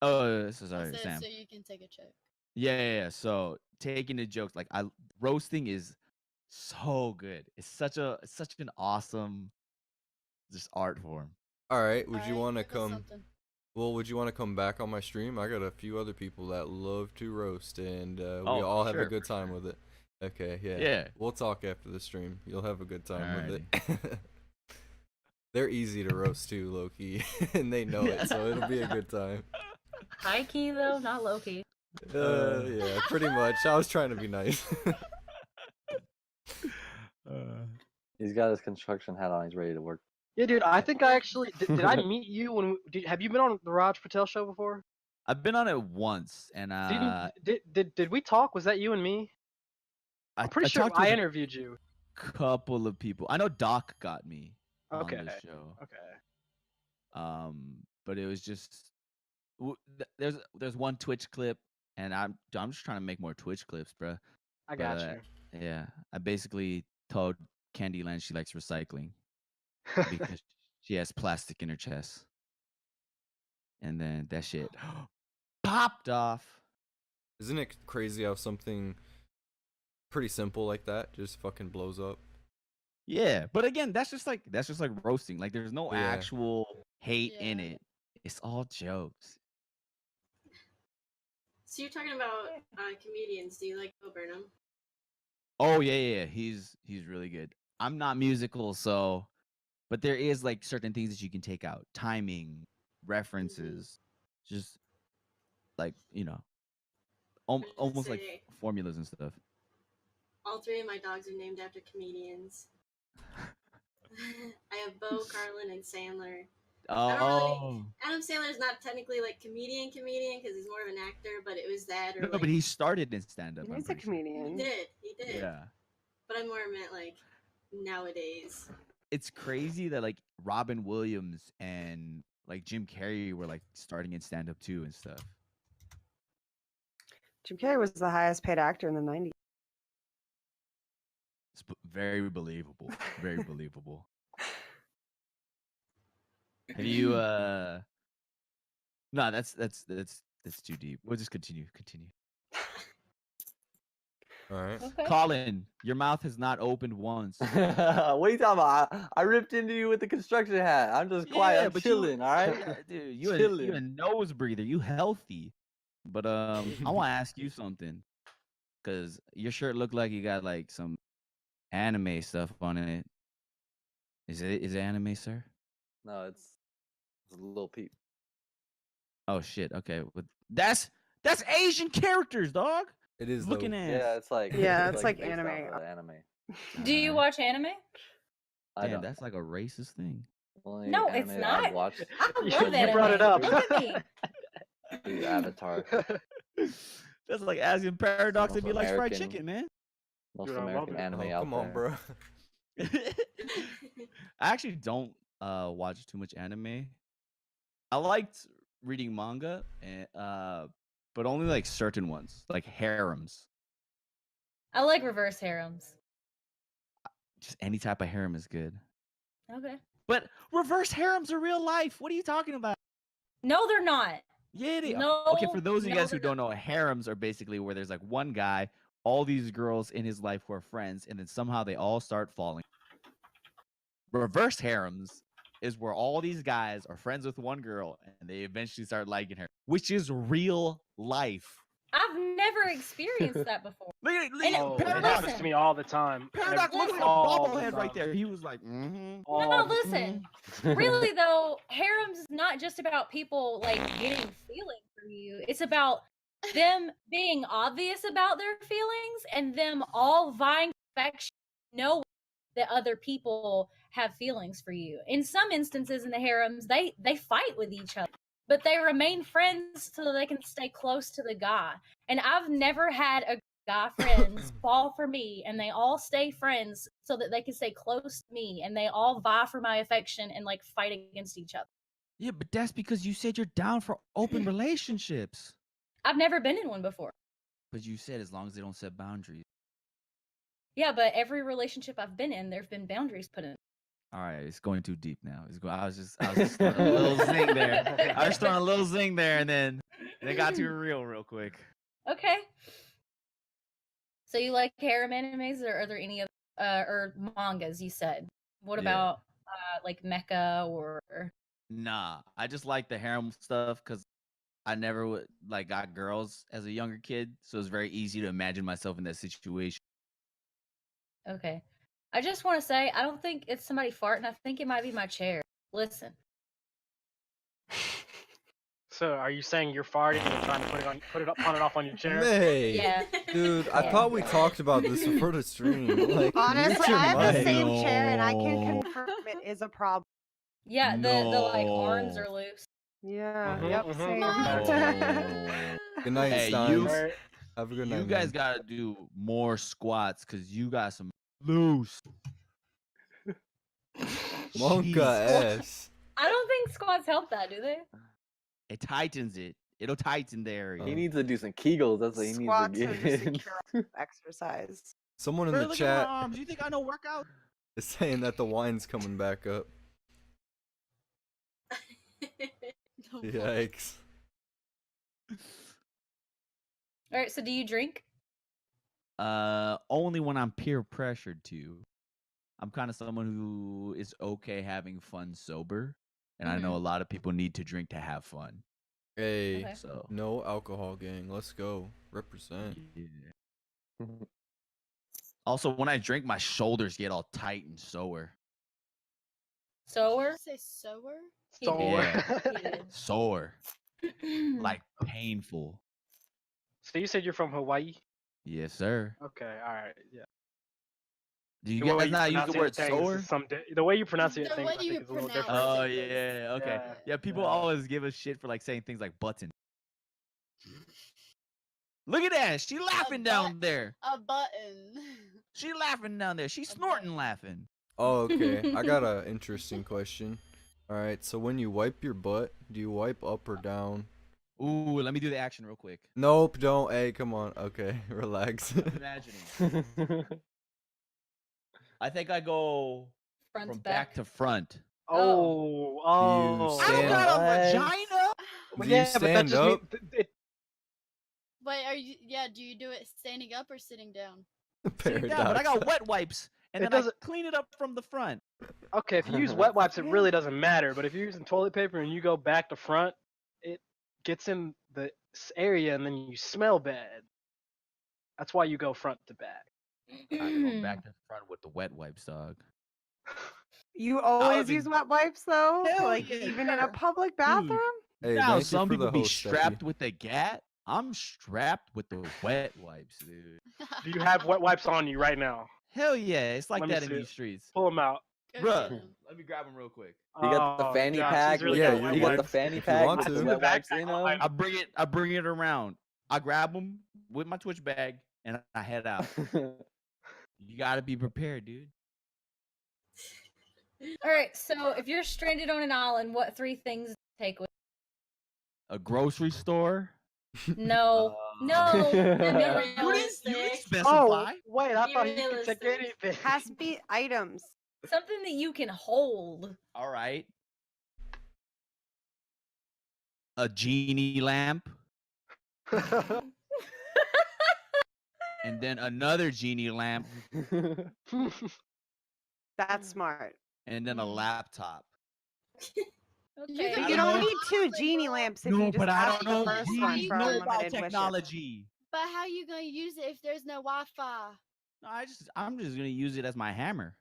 Oh, so I sorry, said Sam. so you can take a check. Yeah. So taking the jokes, like roasting is so good. It's such an awesome just art form. All right, would you Alright, want to that's come? something. Well, would you want to come back on my stream? I got a few other people that love to roast, and we Oh, all for have a sure, good for time sure. with it. Okay, yeah. Yeah. We'll talk after the stream. You'll have a good time with it. They're easy to roast too, low key, and they know it, so it'll be a good time. High key though, not low key. Yeah, pretty much. I was trying to be nice. He's got his construction hat on. He's ready to work. Yeah, dude. I think I actually did. I meet you when? Have you been on the Raj Patel show before? I've been on it once, and Did we talk? Was that you and me? I'm pretty sure talked I with interviewed you. a couple of people. I know Doc got me Okay. on the show. Okay. But it was just there's one Twitch clip, and I'm just trying to make more Twitch clips, bro. I got you. Yeah, I basically told Candyland she likes recycling because she has plastic in her chest, and then that shit popped off. Isn't it crazy how something pretty simple like that just fucking blows up? Yeah, but again, that's just like roasting. Like, there's no Yeah. actual hate in Yeah. it. It's all jokes. So you're talking about comedians. Do you like Bo Burnham? Oh yeah. He's really good. I'm not musical, so, but there is like certain things that you can take out: timing, references, just like almost like say- formulas and stuff. All three of my dogs are named after comedians. I have Bo, Carlin, and Sandler. Oh. Adam Sandler's not technically like comedian because he's more of an actor, but it was that or No, like, but he started in stand-up. He's a comedian. he did. Yeah. But I more meant like nowadays. It's crazy that like Robin Williams and like Jim Carrey were like starting in stand-up too and stuff. Jim Carrey was the highest paid actor in the 90s. It's very believable. Very believable. Have you no, that's too deep. We'll just continue. All right. Okay. Colin, your mouth has not opened once. What are you talking about? I ripped into you with the construction hat. I'm just quiet. I'm but chilling. All right. yeah, dude, you a Chilling. nose breather. You healthy. But I want to ask you something, cause your shirt looked like you got like some anime stuff on it. Is it anime, sir? No, it's a little peep. Oh shit. Okay. That's Asian characters, dog. It is Looking though. at. Yeah, it's like Yeah, it's like based off anime. of the anime. Do you watch anime? I Damn, don't. that's like a racist thing. Only No, it's anime not. I've watched I You love anime. brought it up. Look at me. is Avatar. That's like asking Paradox Most if he likes fried American- chicken, man. Most Dude, I love American it. anime Oh, out come there. on, bro. I actually don't watch too much anime. I liked reading manga, and but only like certain ones, like harems. I like reverse harems. Just any type of harem is good. Okay. But reverse harems are real life. What are you talking about? No, they're not. Yeah, they are. No. Okay, for those of you no, guys who they're don't know, harems are basically where there's like one guy, all these girls in his life who are friends, and then somehow they all start falling. Reverse harems is where all these guys are friends with one girl and they eventually start liking her, which is real life. I've never experienced that before. Look at And Oh, it Paradox. happens to me all the time. Paradox, look at All a the bobblehead right time. there. He was like, mm-hmm. No, listen. Really though, harems is not just about people like getting feelings from you. It's about them being obvious about their feelings and them all vying for affection, knowing that other people have feelings for you. In some instances in the harems, they fight with each other, but they remain friends so that they can stay close to the guy. And I've never had a guy friends fall for me and they all stay friends so that they can stay close to me and they all vie for my affection and like fight against each other. Yeah, but that's because you said you're down for open relationships. I've never been in one before. But you said as long as they don't set boundaries. Yeah, but every relationship I've been in, there've been boundaries put in. All right, it's going too deep now. I was just throwing a little zing there. I was throwing a little zing there, and then they got too real quick. Okay. So you like harem animes, or are there any other or mangas? You said. What Yeah. about like mecha or? Nah, I just like the harem stuff because I never got girls as a younger kid, so it's very easy to imagine myself in that situation. Okay. I just want to say I don't think it's somebody farting. I think it might be my chair. Listen. So, are you saying you're farting and trying to put it off on your chair? May. Yeah. Dude, I Yeah. thought we talked about this before the stream. Like, Honestly, mute your I have the mic. same chair, and I can No. confirm it is a problem. Yeah, the like arms No. are loose. Yeah. Mhm, Yep. mhm. Same. No. Good night, Hey, Steins. you- Alright. Have a good night. You guys man. gotta do more squats because you got some loose. Monka Jesus. S. I don't think squats help that, do they? It tightens it. It'll tighten the area. He needs to do some Kegels. That's what he Squats needs are to just a get. cure exercise. Someone in Bro, the look at my chat arms. You think I know workout? is saying that the wine's coming back up. Yikes. All right. So do you drink? Only when I'm peer pressured to. I'm kind of someone who is okay having fun sober, and I know a lot of people need to drink to have fun. Hey, Okay. So no alcohol gang. Let's go. Represent. yeah. Also, when I drink, my shoulders get all tight and sore. Sower? Did you say sower? So, Yeah. Sore, like painful. so you said you're from Hawaii? Yes, sir. Okay, all right, yeah. Do you The way guys not use pronounce the word things is sore? the way you pronounce it, The things, way I think you is a little pronounce different. Oh it is- yeah, okay. Yeah. Yeah, people Yeah. always give us shit for like saying things like button. Look at that. She laughing down butt- there. A button. She laughing down there. She's snorting laughing. Oh, okay. I got a interesting question. All right. So when you wipe your butt, do you wipe up or down? Ooh, let me do the action real quick. Nope. Don't. Hey, come on. Okay, relax. I'm imagining. I think I go Front from to back to front. Oh, Do you oh. I don't stand got a What? vagina. Do Yeah, you but that stand just mean- up? Wait, are you? Yeah, do you do it standing up or sitting down? Sitting down, but I got wet wipes, and It then I doesn't- clean it up from the front. Okay, if you use wet wipes, it really doesn't matter. But if you're using toilet paper and you go back to front, it gets in the area and then you smell bad. That's why you go front to back. I go back to the front with the wet wipes, dog. You always be- use wet wipes though, Hell like yeah, even in a dude. public bathroom. Hey, Now thank you some for people the be host, strapped Steffi. with the gat. I'm strapped with the wet wipes, dude. Do you have wet wipes on you right now? Hell yeah, it's like Let me that in see these it. streets. Pull them out. Go Bruh, get 'em. let me grab them real quick. You got the Oh, fanny gosh, pack. he's really Yeah, got you wet You got the wipes. fanny If you pack want with to. the In the wet wipes backpack, in I- them. I bring it around. I grab them with my Twitch bag and I head out. You gotta be prepared, dude. All right, so if you're stranded on an island, what 3 things do you take with? A grocery store. No, no, Uh, no, You didn't Realistic. Oh, specify. wait, I Be thought he could take realistic. anything. Has to be items. something that you can hold. All right. A genie lamp, and then another genie lamp, That's smart. and then a laptop. Okay. But I you don't don't know. need 2 genie lamps if you just ask the first one Genies for know unlimited about wishes. technology. But how you gonna use it if there's no Wi-Fi? No, I'm just gonna use it as my hammer.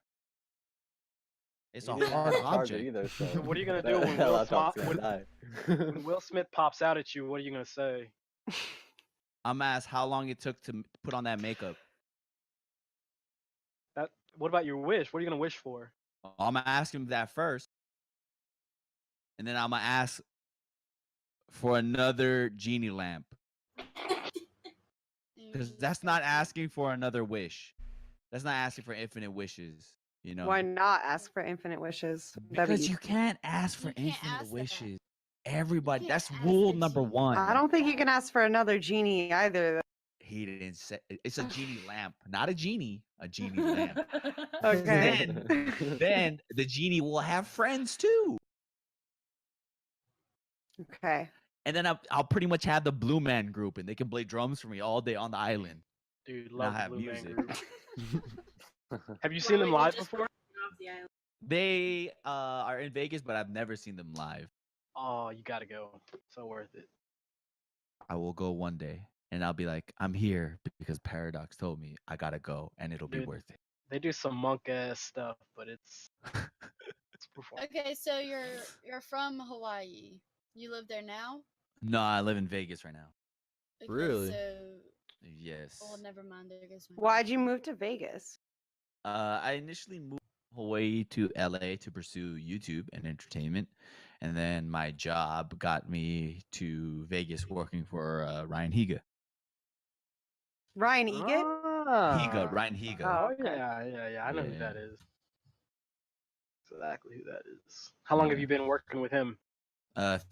It's a You didn't hard have a charger object. either, so What are you gonna that- do when that Will laptop's Smith- gonna When Will Smith pops out at you, what are you gonna say? I'm asked how long it took to put on that makeup. What about your wish? What are you gonna wish for? I'm gonna ask him that first, and then I'm gonna ask for another genie lamp because that's not asking for another wish. That's not asking for infinite wishes. You know, Why not ask for infinite wishes? That'd be because you can't ask for You can't infinite ask that. wishes. Everybody, can't that's ask rule the number genie. one. I don't think you can ask for another genie either. He didn't say it's a genie lamp, not a genie, a genie lamp. Okay. Then the genie will have friends too. Okay. And then I'll pretty much have the Blue Man group, and they can play drums for me all day on the island. Dude, And I'll love the have Blue Man music. Group. Have you Why seen them would you live just before? Off the island. They are in Vegas, but I've never seen them live. Oh, you gotta go. So worth it. I will go one day, and I'll be like, I'm here because Paradox told me I gotta go, and it'll be Dude. worth it. They do some monk ass stuff, but it's perform- Okay, so you're from Hawaii. You live there now? No, I live in Vegas right now. Okay, Really? So, Yes. oh, never mind. There goes my. Why'd you move to Vegas? I initially moved from Hawaii to LA to pursue YouTube and entertainment, and then my job got me to Vegas working for Ryan Higa. Ryan Egan? Ah. Ryan Higa. Oh okay. yeah. I know who that Yeah. is. Exactly who that is. How long have Yeah. you been working with him?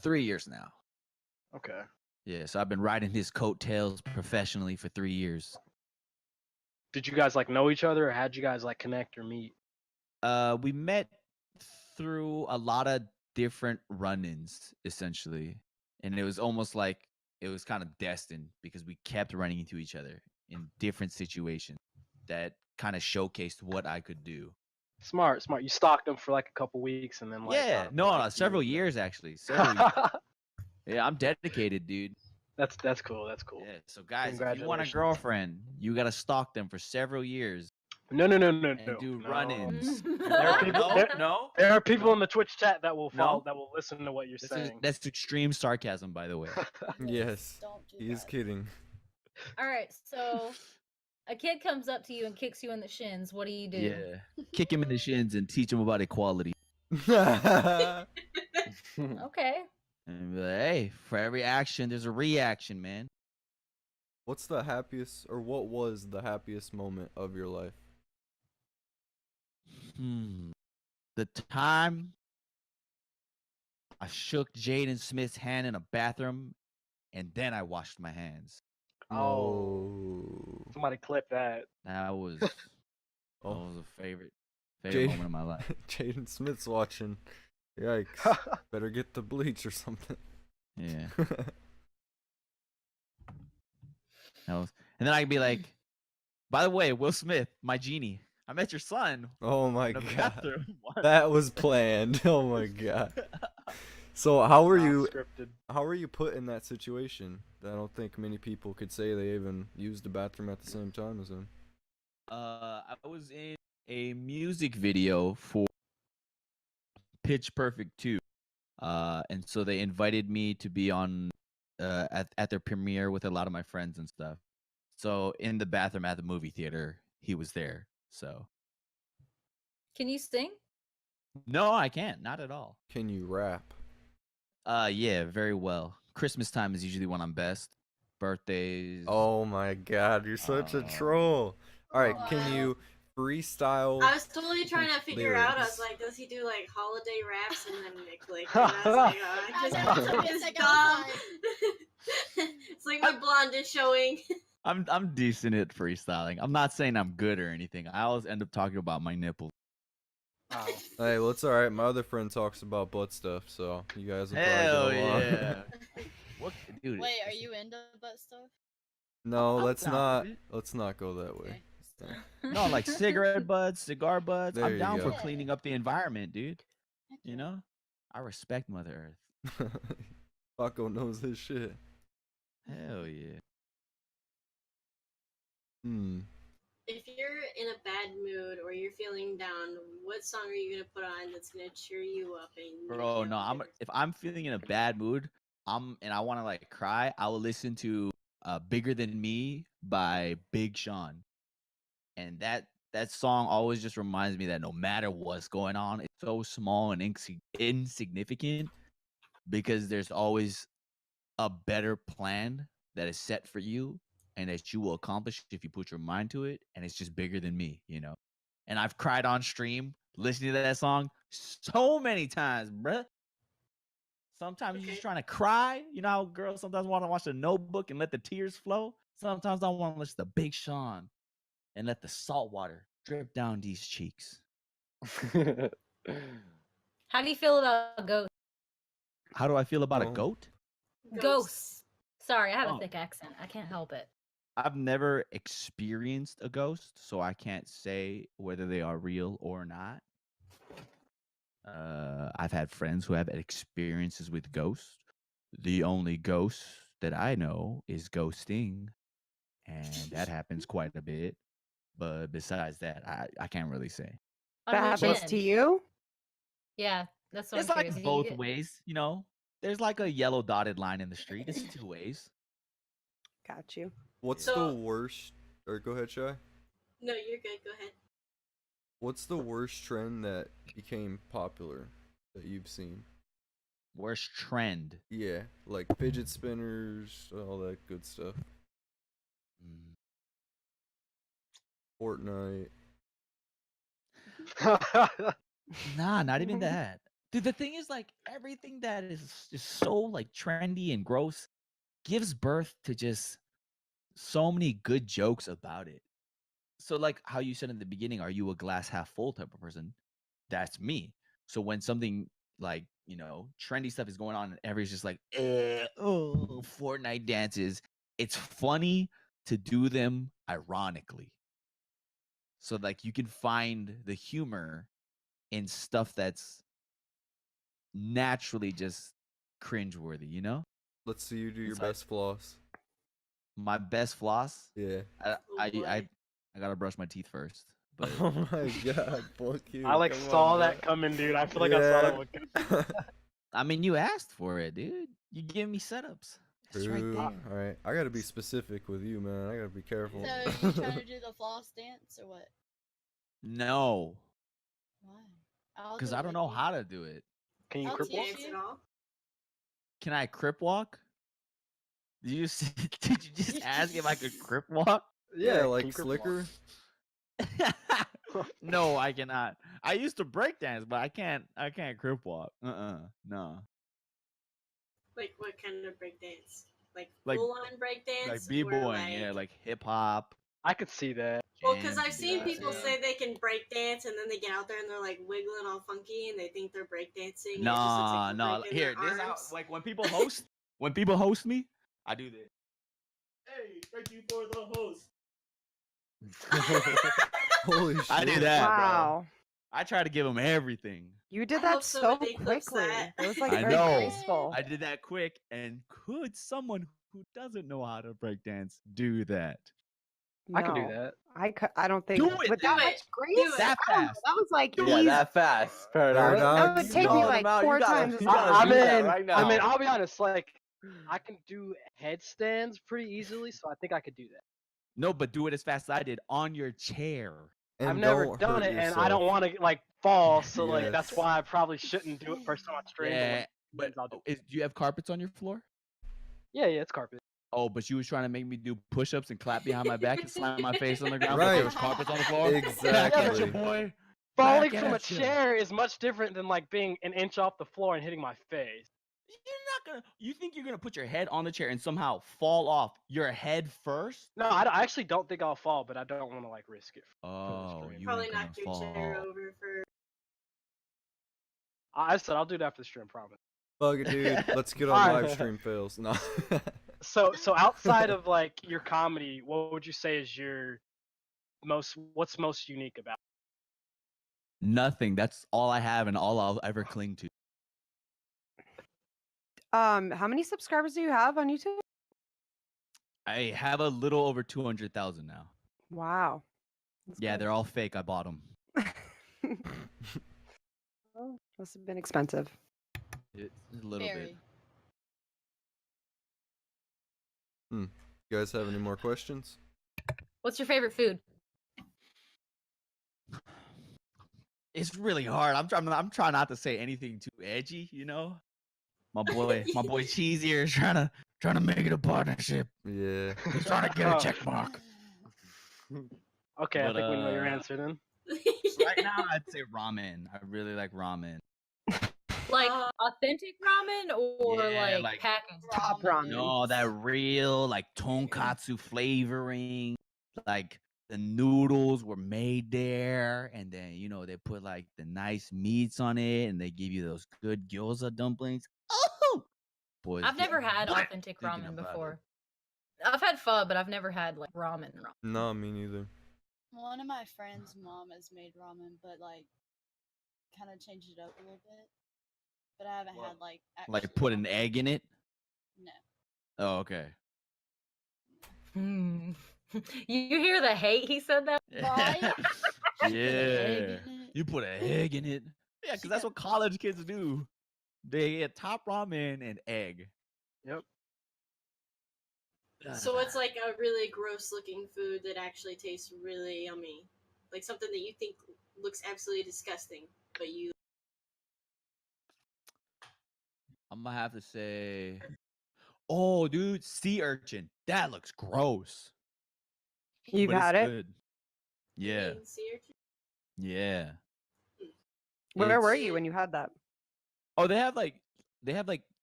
3 years now. Okay. Yeah, so I've been riding his coattails professionally for 3 years. Did you guys like know each other, or how'd you guys like connect or meet? We met through a lot of different run-ins, essentially, and it was almost like it was kind of destined because we kept running into each other in different situations that kind of showcased what I could do. Smart. You stalked him for like a couple weeks, and then like. Yeah, no, several years actually. Several years. Yeah, I'm dedicated, dude. That's cool. That's cool. Yeah, so guys, if you want a Congratulations. girlfriend, you gotta stalk them for several years No. and do no. run-ins. There are people. No, there, no. there are people in the Twitch chat that will follow, No. that will listen to what you're saying. That's extreme sarcasm, by the way. Yes, Don't do he is that. kidding. All right, so a kid comes up to you and kicks you in the shins. What do you do? Yeah, kick him in the shins and teach him about equality. That's Okay. And be like, hey, for every action, there's a reaction, man. What's the happiest, or what was the happiest moment of your life? The time I shook Jaden Smith's hand in a bathroom, and then I washed my hands. Oh. Somebody clip that. That was Oh. a favorite Jay- moment of my life. Jaden Smith's watching. Yikes. Better get the bleach or something. Yeah. And then I'd be like, by the way, Will Smith, my genie, I met your son Oh my in a god. bathroom once." That was planned. Oh my god. So how were Not you scripted. how were you put in that situation? I don't think many people could say they even used the bathroom at the same time as him. I was in a music video for Pitch Perfect 2. And so they invited me to be on at their premiere with a lot of my friends and stuff. So in the bathroom at the movie theater, he was there. So Can you sing? no, I can't, not at all. Can you rap? Yeah, very well. Christmas time is usually when I'm best. Birthdays. Oh my god, you're such a Oh. troll. Alright, Wow. can you freestyle? I was totally trying to figure out. I was lyrics? like, does he do like holiday raps? And then it clicked. And I was like, I just, know, for a just second, I dumb. was It's like my blonde is showing. I'm decent at freestyling. I'm not saying I'm good or anything. I always end up talking about my nipples. Wow. Hey, well, it's alright. My other friend talks about butt stuff, so you guys will Hell probably get along. yeah. What, dude? Wait, are you into butt stuff? No, I'm let's down not. with it. Let's not go that way. Okay. No, like cigarette butts, cigar butts. There I'm you down for go. cleaning up the environment, dude. Heck You yeah. know, I respect Mother Earth. Paco knows his shit. Hell yeah. If you're in a bad mood or you're feeling down, what song are you gonna put on that's gonna cheer you up and make Bro, you no, feel if I'm feeling in a bad mood, and I want to like cry, I will listen to "Bigger Than Me" by Big Sean, and that song always just reminds me that no matter what's going on, it's so small and insignificant because there's always a better plan that is set for you and that you will accomplish if you put your mind to it, and it's just bigger than me, you know. And I've cried on stream listening to that song so many times, bruh. Sometimes you're just Okay. trying to cry. You know how girls sometimes want to watch the Notebook and let the tears flow? Sometimes I want to listen to Big Sean and let the salt water drip down these cheeks. How do you feel about ghosts? How do I feel about a Oh. goat? Ghosts. Sorry, I have Oh. a thick accent. I can't help it. I've never experienced a ghost, so I can't say whether they are real or not. I've had friends who have had experiences with ghosts. The only ghost that I know is ghosting, and that happens quite a bit. But besides that, I can't really say. On That which happens end? to you? Yeah, that's what It's I'm like curious. Do you both get- ways, you know. There's like a yellow dotted line in the street. It's two ways. Got you. What's So- the worst? Or go ahead, Shy. No, you're good. Go ahead. What's the worst trend that became popular that you've seen? Worst trend. Yeah, like fidget spinners, all that good stuff. Mm. Fortnite. Nah, not even that. Dude, the thing is, like, everything that is just so like trendy and gross gives birth to just so many good jokes about it. So, like how you said in the beginning, are you a glass half full type of person? That's me. So when something like, you know, trendy stuff is going on and everybody's just like, oh, Fortnite dances, it's funny to do them ironically. So like you can find the humor in stuff that's naturally just cringeworthy, you know? Let's see you do your It's like- best floss. My best floss, Yeah. I boy. gotta brush my teeth first. But Oh my god, fuck you. I like come saw on, that bro. coming, dude. I feel like I saw that one. I mean, you asked for it, dude. You give me setups. It's right True. there. All right, I gotta be specific with you, man. I gotta be careful. So you trying to do the floss dance or what? No, Why? I'll because do it I don't with know you. how to do it. Can you I'll crip teach walk? Dance you. at all? Can I crip walk? Did you just, did you just ask if I could crip walk? Yeah, can like you crip walk? Slicker. No, I cannot. I used to break dance, but I can't crip walk. No. Like what kind of break dance? Like- Full on break dance? Like b-boying, yeah, like hip hop. I could see that. Well, because jams, I've seen yeah, people yeah. say they can break dance and then they get out there and they're like wiggling all funky and they think they're break dancing. Nah, nah. Here, this how arms. like when people host me, I do this. respect you for the host. Holy shit. I do that, bro. Wow. I try to give him everything. You did I that hope so somebody clips quickly. that. It was like I very know. graceful. I did that quick, and could someone who doesn't know how to break dance do that? I can do No, that. I don't think Do it with then. that Do much it. grace. Do it. That I don't know, fast. that was like Yeah, easy. that fast. Paradox. That would You take me know. like 4 times as You gotta long. do that right now. I mean, I'll be honest. Like, I can do headstands pretty easily, so I think I could do that. No, but do it as fast as I did on your chair. And I've never don't done hurt it, and I don't yourself. want to like fall. So like that's Yes. why I probably shouldn't do it first time on stream. Yeah, But but I'll do. do you have carpets on your floor? Yeah, it's carpet. Oh, but you was trying to make me do push-ups and clap behind my back and slam my face on the ground. Right. But there was carpets on the floor. Back Exactly. at you, boy. Falling Back from a at ya. chair is much different than like being an inch off the floor and hitting my face. You're not gonna. You think you're gonna put your head on the chair and somehow fall off your head first? No, I actually don't think I'll fall, but I don't want to like risk it. Oh, stream. you Probably ain't gonna knock your chair fall. over for. I said I'll do that after the stream, promise. Fuck it, dude. Let's get on Alright. live stream fails. No. So outside of like your comedy, what would you say is your what's most unique about it? Nothing. That's all I have and all I'll ever cling to. How many subscribers do you have on YouTube? I have a little over 200,000 now. Wow. That's Yeah, good. they're all fake. I bought them. Oh, must have been expensive. A little bit. Very. You guys have any more questions? What's your favorite food? It's really hard. I'm trying not to say anything too edgy, you know. My boy Cheese here is trying to make it a partnership. Yeah. He's trying to get a check mark. Okay, I But, think we know your answer then. Right now, I'd say ramen. I really like ramen. Like authentic ramen or Yeah, like like- packaged? Top ramen. No, that real like tonkatsu flavoring. Like the noodles were made there, and then they put like the nice meats on it, and they give you those good gyoza dumplings. Oh, boys, I've never had wet authentic thinking ramen about it. before. I've had pho, but I've never had like ramen. No, me neither. One of my friends' mom has made ramen, but like kind of changed it up a little bit. But I haven't had like Like actually put an ramen. egg in it. No. Oh, okay. Hmm. You hear the hate he said that? Right? Yeah. Egg in it. You put an egg in it. Yeah, because that's what college kids do. They get top ramen and egg. Yep. So what's like a really gross looking food that actually tastes really yummy? Like something that you think looks absolutely disgusting, but you I'm gonna have to say, oh, dude, sea urchin. That looks gross. You've but it's had it? good. Yeah, eat sea urchin? yeah. Where were It's- you when you had that? Oh, they have like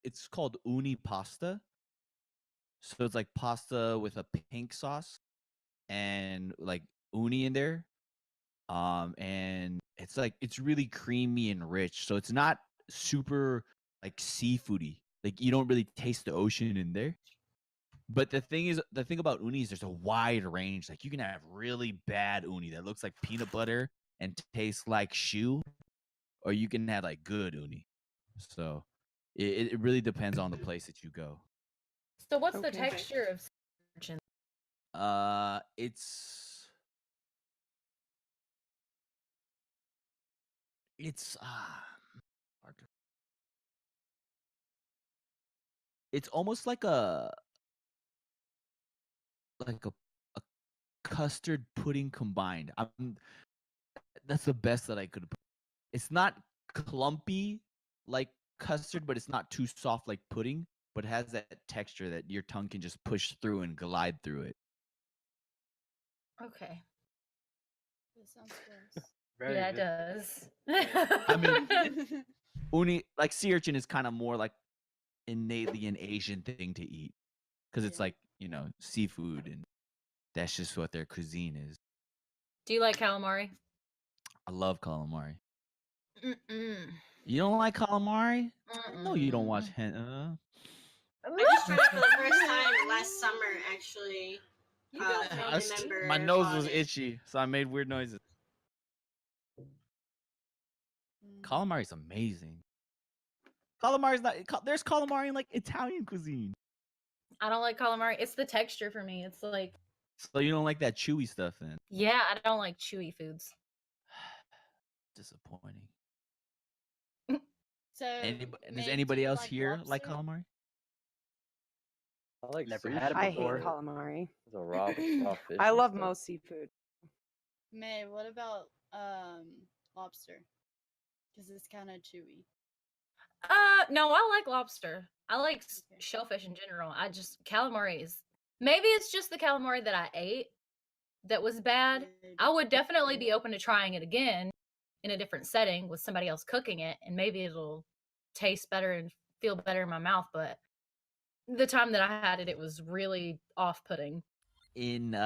it's called uni pasta. So it's like pasta with a pink sauce and like uni in there. And it's really creamy and rich. So it's not super like seafoody. Like you don't really taste the ocean in there. But the thing about uni is there's a wide range. Like you can have really bad uni that looks like peanut butter and tastes like shoe, or you can have like good uni. So it really depends on the place that you go. So what's the Okay. texture of sea urchin? It's hard to. It's almost like a custard pudding combined. That's the best that I could put. It's not clumpy like custard, but it's not too soft like pudding, but it has that texture that your tongue can just push through and glide through it. Okay. That sounds gross. Very Yeah, it good. does. I mean, uni like sea urchin is kind of more like innately an Asian thing to eat because it's Yeah. like seafood, and that's just what their cuisine is. Do you like calamari? I love calamari. Mm-mm. You don't like calamari? No, you don't watch Mm-mm. hen. I just tried it for the first time last summer actually. You Uh, don't I I don't s- remember. my nose on was it. itchy, so I made weird noises. Mm. Calamari's amazing. Calamari's not. There's calamari in like Italian cuisine. I don't like calamari. It's the texture for me. It's like, So you don't like that chewy stuff then? yeah, I don't like chewy foods. Disappointing. So, Does Meg, do anybody you else like here like lobster? calamari? I like Never sushi. had it I hate before. calamari. It's a raw fish. I and love stuff. most seafood. May, what about lobster? Because it's kind of chewy. No, I like lobster. I like Okay. shellfish in general. Calamari is, maybe it's just the calamari that I ate that was bad. I would definitely be open to trying it again in a different setting with somebody else cooking it, and maybe it'll taste better and feel better in my mouth. But the time that I had it, it was really off-putting. In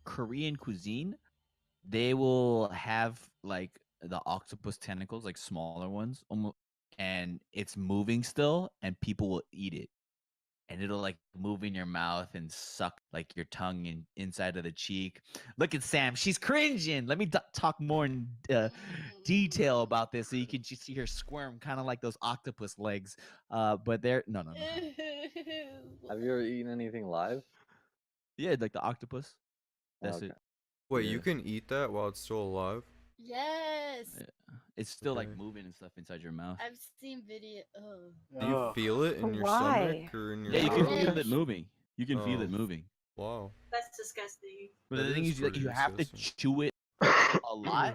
Korean cuisine, they will have like the octopus tentacles, like smaller ones, almost, and it's moving still, and people will eat it, and it'll like move in your mouth and suck like your tongue inside of the cheek. Look at Sam; she's cringing. Let me talk more in detail about this, so you can just see her squirm, kind of like those octopus legs. But they're no. Have you ever eaten anything live? Yeah, like the octopus. That's Okay. it. Wait, Yeah. you can eat that while it's still alive? Yes, Yeah. It's still like Okay. moving and stuff inside your mouth. I've seen video. Oh. Do you Ugh. feel it in your Why? stomach or in your Yeah, you can throat? feel it moving. You can feel Oh. it moving. Wow. That's disgusting. But That the thing is is that pretty you have to disgusting. chew it a lot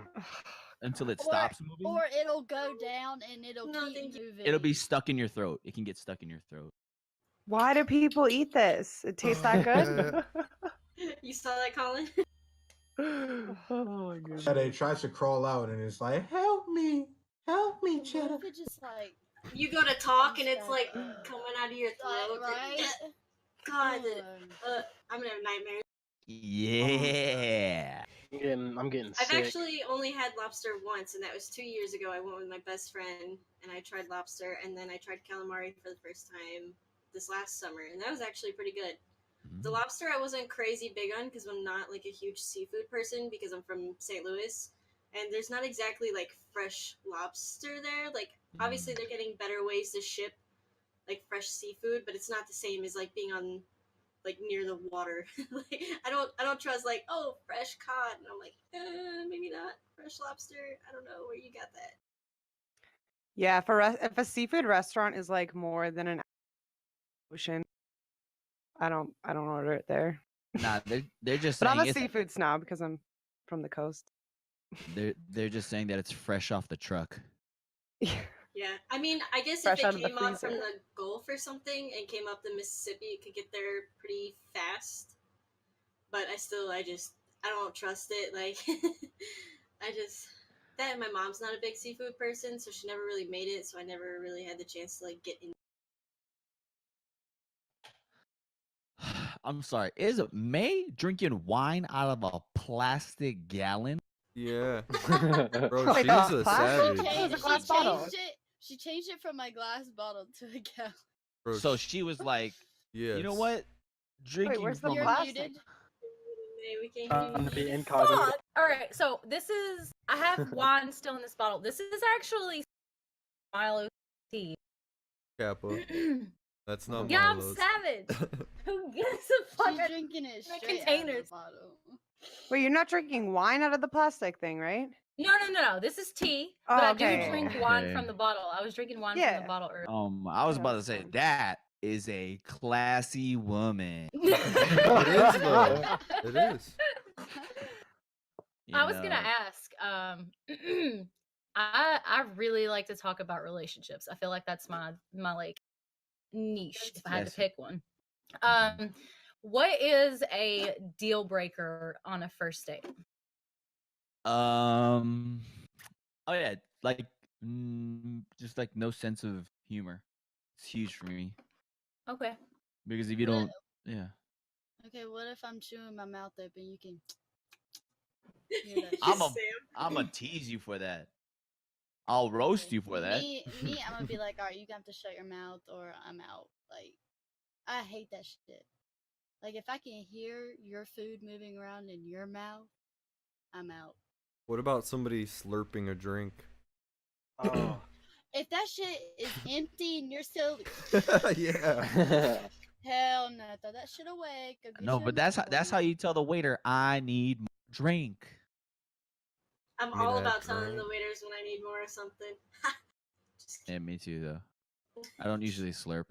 until it Or- stops moving. Or it'll go down and it'll No, keep thank you. moving. It'll be stuck in your throat. It can get stuck in your throat. Why do people eat this? It tastes that good? You saw that, Colin? Oh my goodness. Chedda tries to crawl out and it's like, help me, What Chedda. if it just like You go to talk and comes it's back like up? coming out of your throat. right? God, Ugh. I'm gonna have nightmares. Yeah. I'm getting I've sick. actually only had lobster once, and that was 2 years ago. I went with my best friend, and I tried lobster, and then I tried calamari for the first time this last summer, and that was actually pretty good. The lobster I wasn't crazy big on because I'm not like a huge seafood person because I'm from St. Louis, and there's not exactly like fresh lobster there. Like obviously they're getting better ways to ship like fresh seafood, but it's not the same as like being on like near the water. Like I don't trust like, oh, fresh cod, and I'm like, maybe not fresh lobster. I don't know where you got that. Yeah, if a seafood restaurant is like more than an ocean, I don't order it there. Nah, they're just But I'm saying a it's seafood snob because I'm from the coast. they're just saying that it's fresh off the truck. Yeah, I mean, I guess Fresh if out it of the came up from freezer. the Gulf or something and came up the Mississippi, it could get there pretty fast. But I don't trust it. Like, that and my mom's not a big seafood person, so she never really made it, so I never really had the chance to like get in. I'm sorry. Is May drinking wine out of a plastic gallon? Yeah. Bro, Wait, she's that's a plastic? savage. It was a She glass bottle. changed it. She changed it from my glass bottle to a gallon. Bro, So she was like, yes. you know what? Drinking where's the from You're plastic? muted. Hey, we can't To hear be you. incognito. Fuck. All right, so I have wine still in this bottle. This is actually Milo tea. Kappa. That's not Yeah, I'm Milo's. savage. Who gets a She's fucking drinking it the straight out of the containers. bottle. Wait, you're not drinking wine out of the plastic thing, right? No. This is tea, Oh, but I okay. do drink wine Okay. from the bottle. I was drinking wine from Yeah. the bottle earlier. I was Yeah, about to that's say fine. that is a classy woman. It is though. It is. You I was gonna know? ask. I really like to talk about relationships. I feel like that's my like niche. If I had to Yes. pick one, what is a deal breaker on a first date? Oh yeah, like just like no sense of humor. It's huge for me Okay. because if you What- don't, yeah, Okay, what if I'm chewing my mouth open? You can. hear that I'm shit? a I'm gonna tease you for that. I'll roast you for that. Me, I'm gonna be like, all right, you got to shut your mouth, or I'm out. Like, I hate that shit. Like if I can hear your food moving around in your mouth, I'm out. What about somebody slurping a drink? Oh, If that shit is empty and you're still Yeah. hell no, throw that shit away. Go get No, you but another that's how one. you tell the waiter I need more drink. I'm Give me all that about telling the drink. waiters when I need more or something. Just Yeah, me too though. I don't usually slurp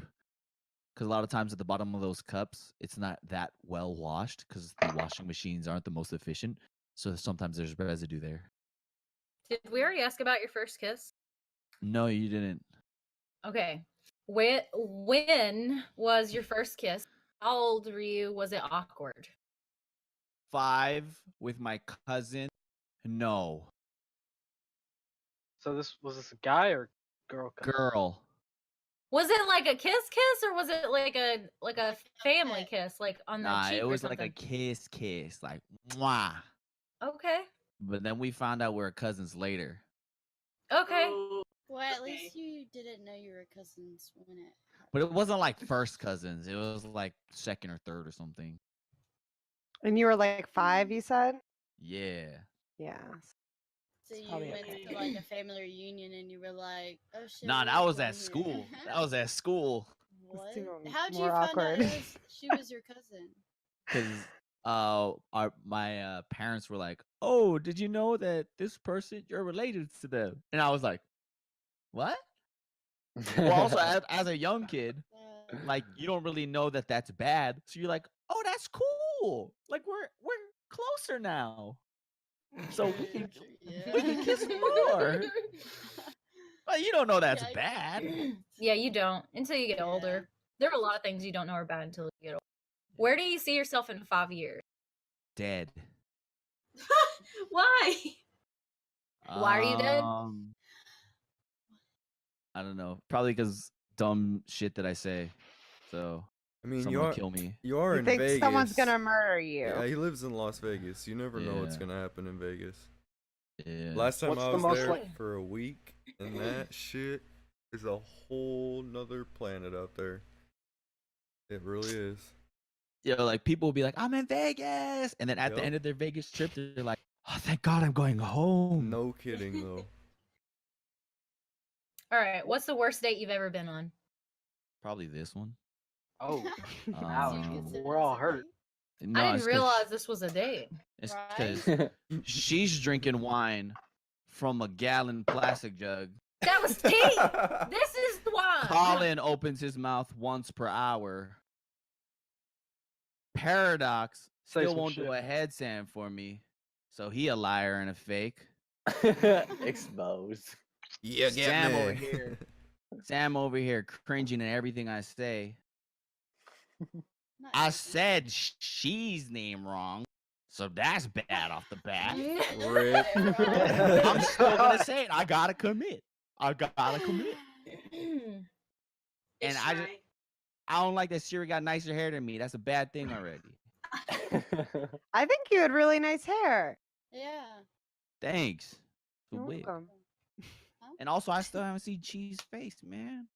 because a lot of times at the bottom of those cups, it's not that well washed because the washing machines aren't the most efficient. So sometimes there's residue there. Did we already ask about your first kiss? No, you didn't. Okay. When was your first kiss? How old were you? Was it awkward? 5 with my cousin. No, so this a guy or girl? girl. Was it like a kiss or was it like a Like a family pet. kiss, like on the Nah, cheek it or was like a something? kiss, like mwah. Okay. But then we found out we're cousins later. Okay. oh, Well, at okay. least you didn't know you were cousins when it But it wasn't like first cousins. It was like second or third or something. And you were like 5, you said? Yeah. Yeah. So It's you probably went okay. to like a family reunion and you were like, "Oh shit." Nah, what that is was going at here?" school. That was at school. What? even How'd you more find awkward. out she was your cousin? Cause my parents were like, "Oh, did you know that this person you're related to them?" And I was like, "What?" Well, also as a young kid, like you don't really know that that's bad, so you're like, "Oh, that's cool. Like we're closer now, so we can kiss more." Well, you don't know that's Yeah, I bad. Yeah, you don't until you get Yeah. older. There are a lot of things you don't know are bad until you get older. Where do you see yourself in 5 years? Dead. Why? Why are you dead? I don't know. Probably because dumb shit that I say. So I mean, someone will kill me. you are You in think Vegas. someone's gonna murder you? Yeah, he lives in Las Vegas. You never know what's Yeah. gonna happen in Vegas. Yeah. Last time What's I the was most there like- for a week, and that shit is a whole nother planet out there. It really is. Like people will be like, "I'm in Vegas," and then at the Yup. end of their Vegas trip, they're like, "Oh, thank God, I'm going home." No kidding though. All right. What's the worst date you've ever been on? Probably this one. Oh, So you ouch. consider We're this all a hurt. date? No, I it's didn't 'cause realize this was a date. It's Right? because she's drinking wine from a gallon plastic jug. That was tea. This is the wine. Colin opens his mouth once per hour. Paradox Say still some won't do shit. a headstand for me, so he a liar and a fake. Exposed. Yeah, get Sam me. over here. Sam over here cringing at everything I say. Not I everything. said she's name wrong, so that's bad off the bat. Rip. I'm still gonna say it. I gotta commit. I gotta commit. It's And I don't like that Siri got nicer hair than me. That's a bad thing already. I think you had really nice hair. Yeah. Thanks. It's a You're wig. welcome. And also, I still haven't seen Cheese face, man.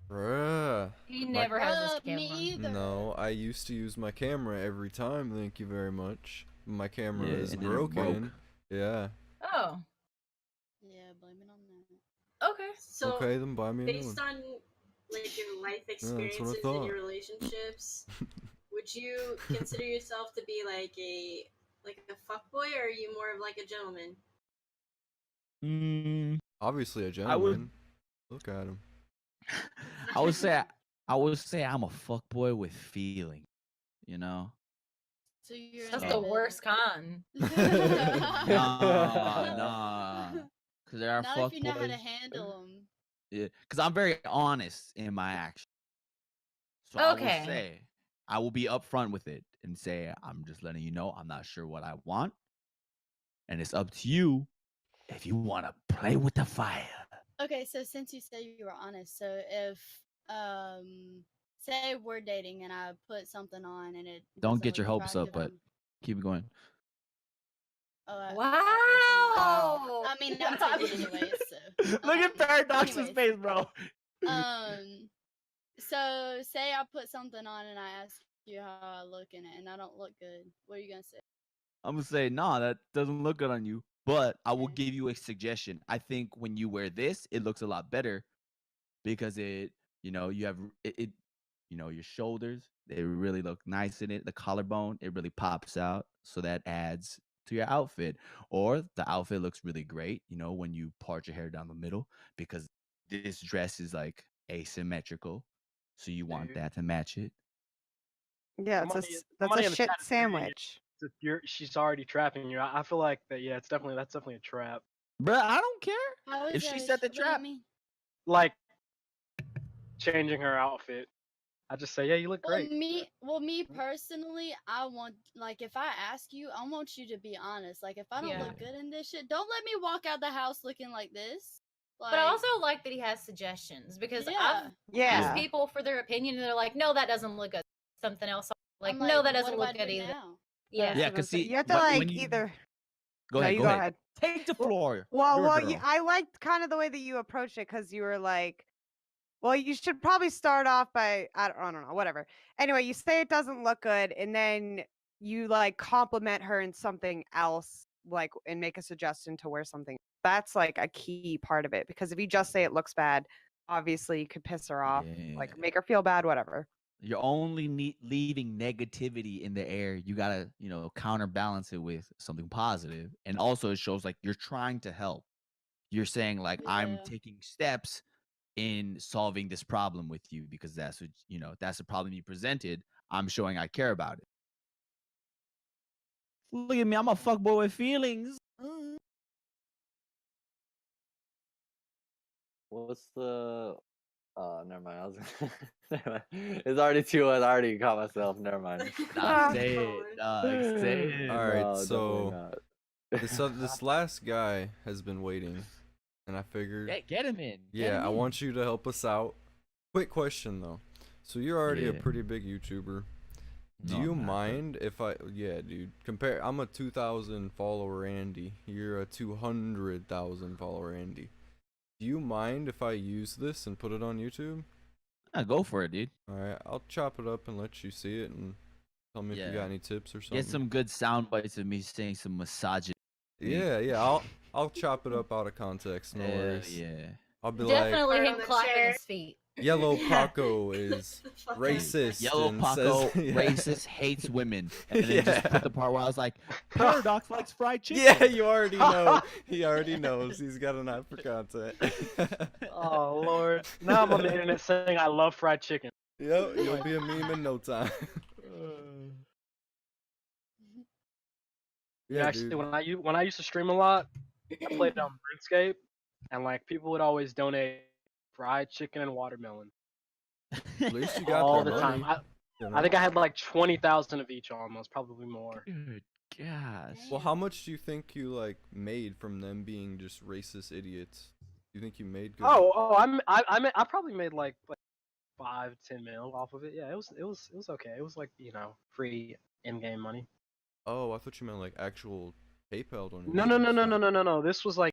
Bruh. He never has his Me camera. either. No, I used to use my camera every time. Thank you very much. My camera Yeah, is and then it broken. broke. Yeah. Oh, Yeah, blame it on that. okay. So Okay, then buy me a new based one. on like your life that's what I experiences and thought. your relationships, would you consider yourself to be like a fuckboy, or are you more of like a gentleman? Obviously a I gentleman. would- Look at him. I would say I'm a fuckboy with feeling. You know? So you're in That's the the middle. worst kind. Nah. Because there are Not if you know how to fuckboys. handle them. Yeah, because I'm very honest in my actions. So I Okay. will say, I will be upfront with it and say, I'm just letting you know I'm not sure what I want. And it's up to you if you want to play with the fire. Okay, so since you said you were honest, so if say we're dating and I put something on and it Don't doesn't get your look hopes up, attractive, but keep it going. Wow. I mean, I'm taking it anyways. So. Look at Paradox's anyways. face, bro. So say I put something on and I ask you how I look in it, and I don't look good. What are you gonna say? I'm gonna say, nah, that doesn't look good on you. But I will Okay. give you a suggestion. I think when you wear this, it looks a lot better because you have your shoulders, they really look nice in it. The collarbone, it really pops out. So that adds to your outfit. Or the outfit looks really great, when you part your hair down the middle because this dress is like asymmetrical. So you want Dude, that to match it. Yeah, that's a somebody in the shit chat is saying sandwich. she's already trapping you. I feel like that. Yeah, that's definitely a trap. Bruh, I don't care. How If is she that? set the What do you trap, mean? Like changing her outfit. I just say, yeah, you look Well, great. me personally, I want like if I ask you, I want you to be honest. Like if I don't Yeah. look good in this shit, don't let me walk out the house looking like this. Like, But I also like that he has suggestions because yeah, I've asked Yeah. people for their opinion and they're like, no, that doesn't look good. Something else. Like, I'm no, like, that what doesn't do I look good do either. now? Yeah. That's yeah, what I'm because saying. see, You have to when like you either. go No, ahead, you go go ahead. ahead. Take the Well, floor. Well, You're a well, girl. I liked kind of the way that you approached it because you were like, well, you should probably start off by I don't know, whatever. Anyway, you say it doesn't look good, and then you like compliment her in something else, like and make a suggestion to wear something. That's like a key part of it because if you just say it looks bad, obviously you could piss her off, like Yeah. make her feel bad, whatever. You're only leaving negativity in the air. You gotta, counterbalance it with something positive. And also, it shows like you're trying to help. You're saying like I'm Yeah. taking steps in solving this problem with you because that's what that's the problem you presented. I'm showing I care about it. Look at me, I'm a fuckboy with feelings. What's the? Never mind. Never mind. It's already 2-1. I already caught myself. Never mind. Nah, say it. Say it. All right, No, definitely so not. this last guy has been waiting, and I figured, Get him in. yeah, I want you to help us out. Quick question though. So you're already a Yeah. pretty big YouTuber. Do No, you I'm not, bro. mind if yeah, dude. I'm a 2,000 follower Andy. You're a 200,000 follower Andy. Do you mind if I use this and put it on YouTube? Go for it, dude. All right, I'll chop it up and let you see it and tell me if you got Yeah. any tips or something. Get some good sound bites of me saying some misogyny. Yeah, I'll chop it up out of context. No Hell worries. yeah. I'll be Definitely Hard him on the clapping chair. his feet. like, YellowPaco is Fuck racist Yellow and Paco, says yeah. racist, hates women. And then just Yeah. put the part where I was like, Paradox likes fried chicken. Yeah, you already know. He already knows. He's got an eye for content. Oh Lord! Now I'm on the internet saying I love fried chicken. Yep, you'll be a meme in no time. Yeah, Actually, dude. when I used to stream a lot, I played on RuneScape, and like people would always donate fried chicken and watermelon At least you got all their the time. money. You know? I think I had like 20,000 of each almost, probably more. Good gosh. Well, how much do you think you like made from them being just racist idiots? Do you think you made good? I probably made like 5-10 mil off of it. Yeah, it was okay. It was like free in-game money. Oh, I thought you meant like actual PayPal donation. No. This was like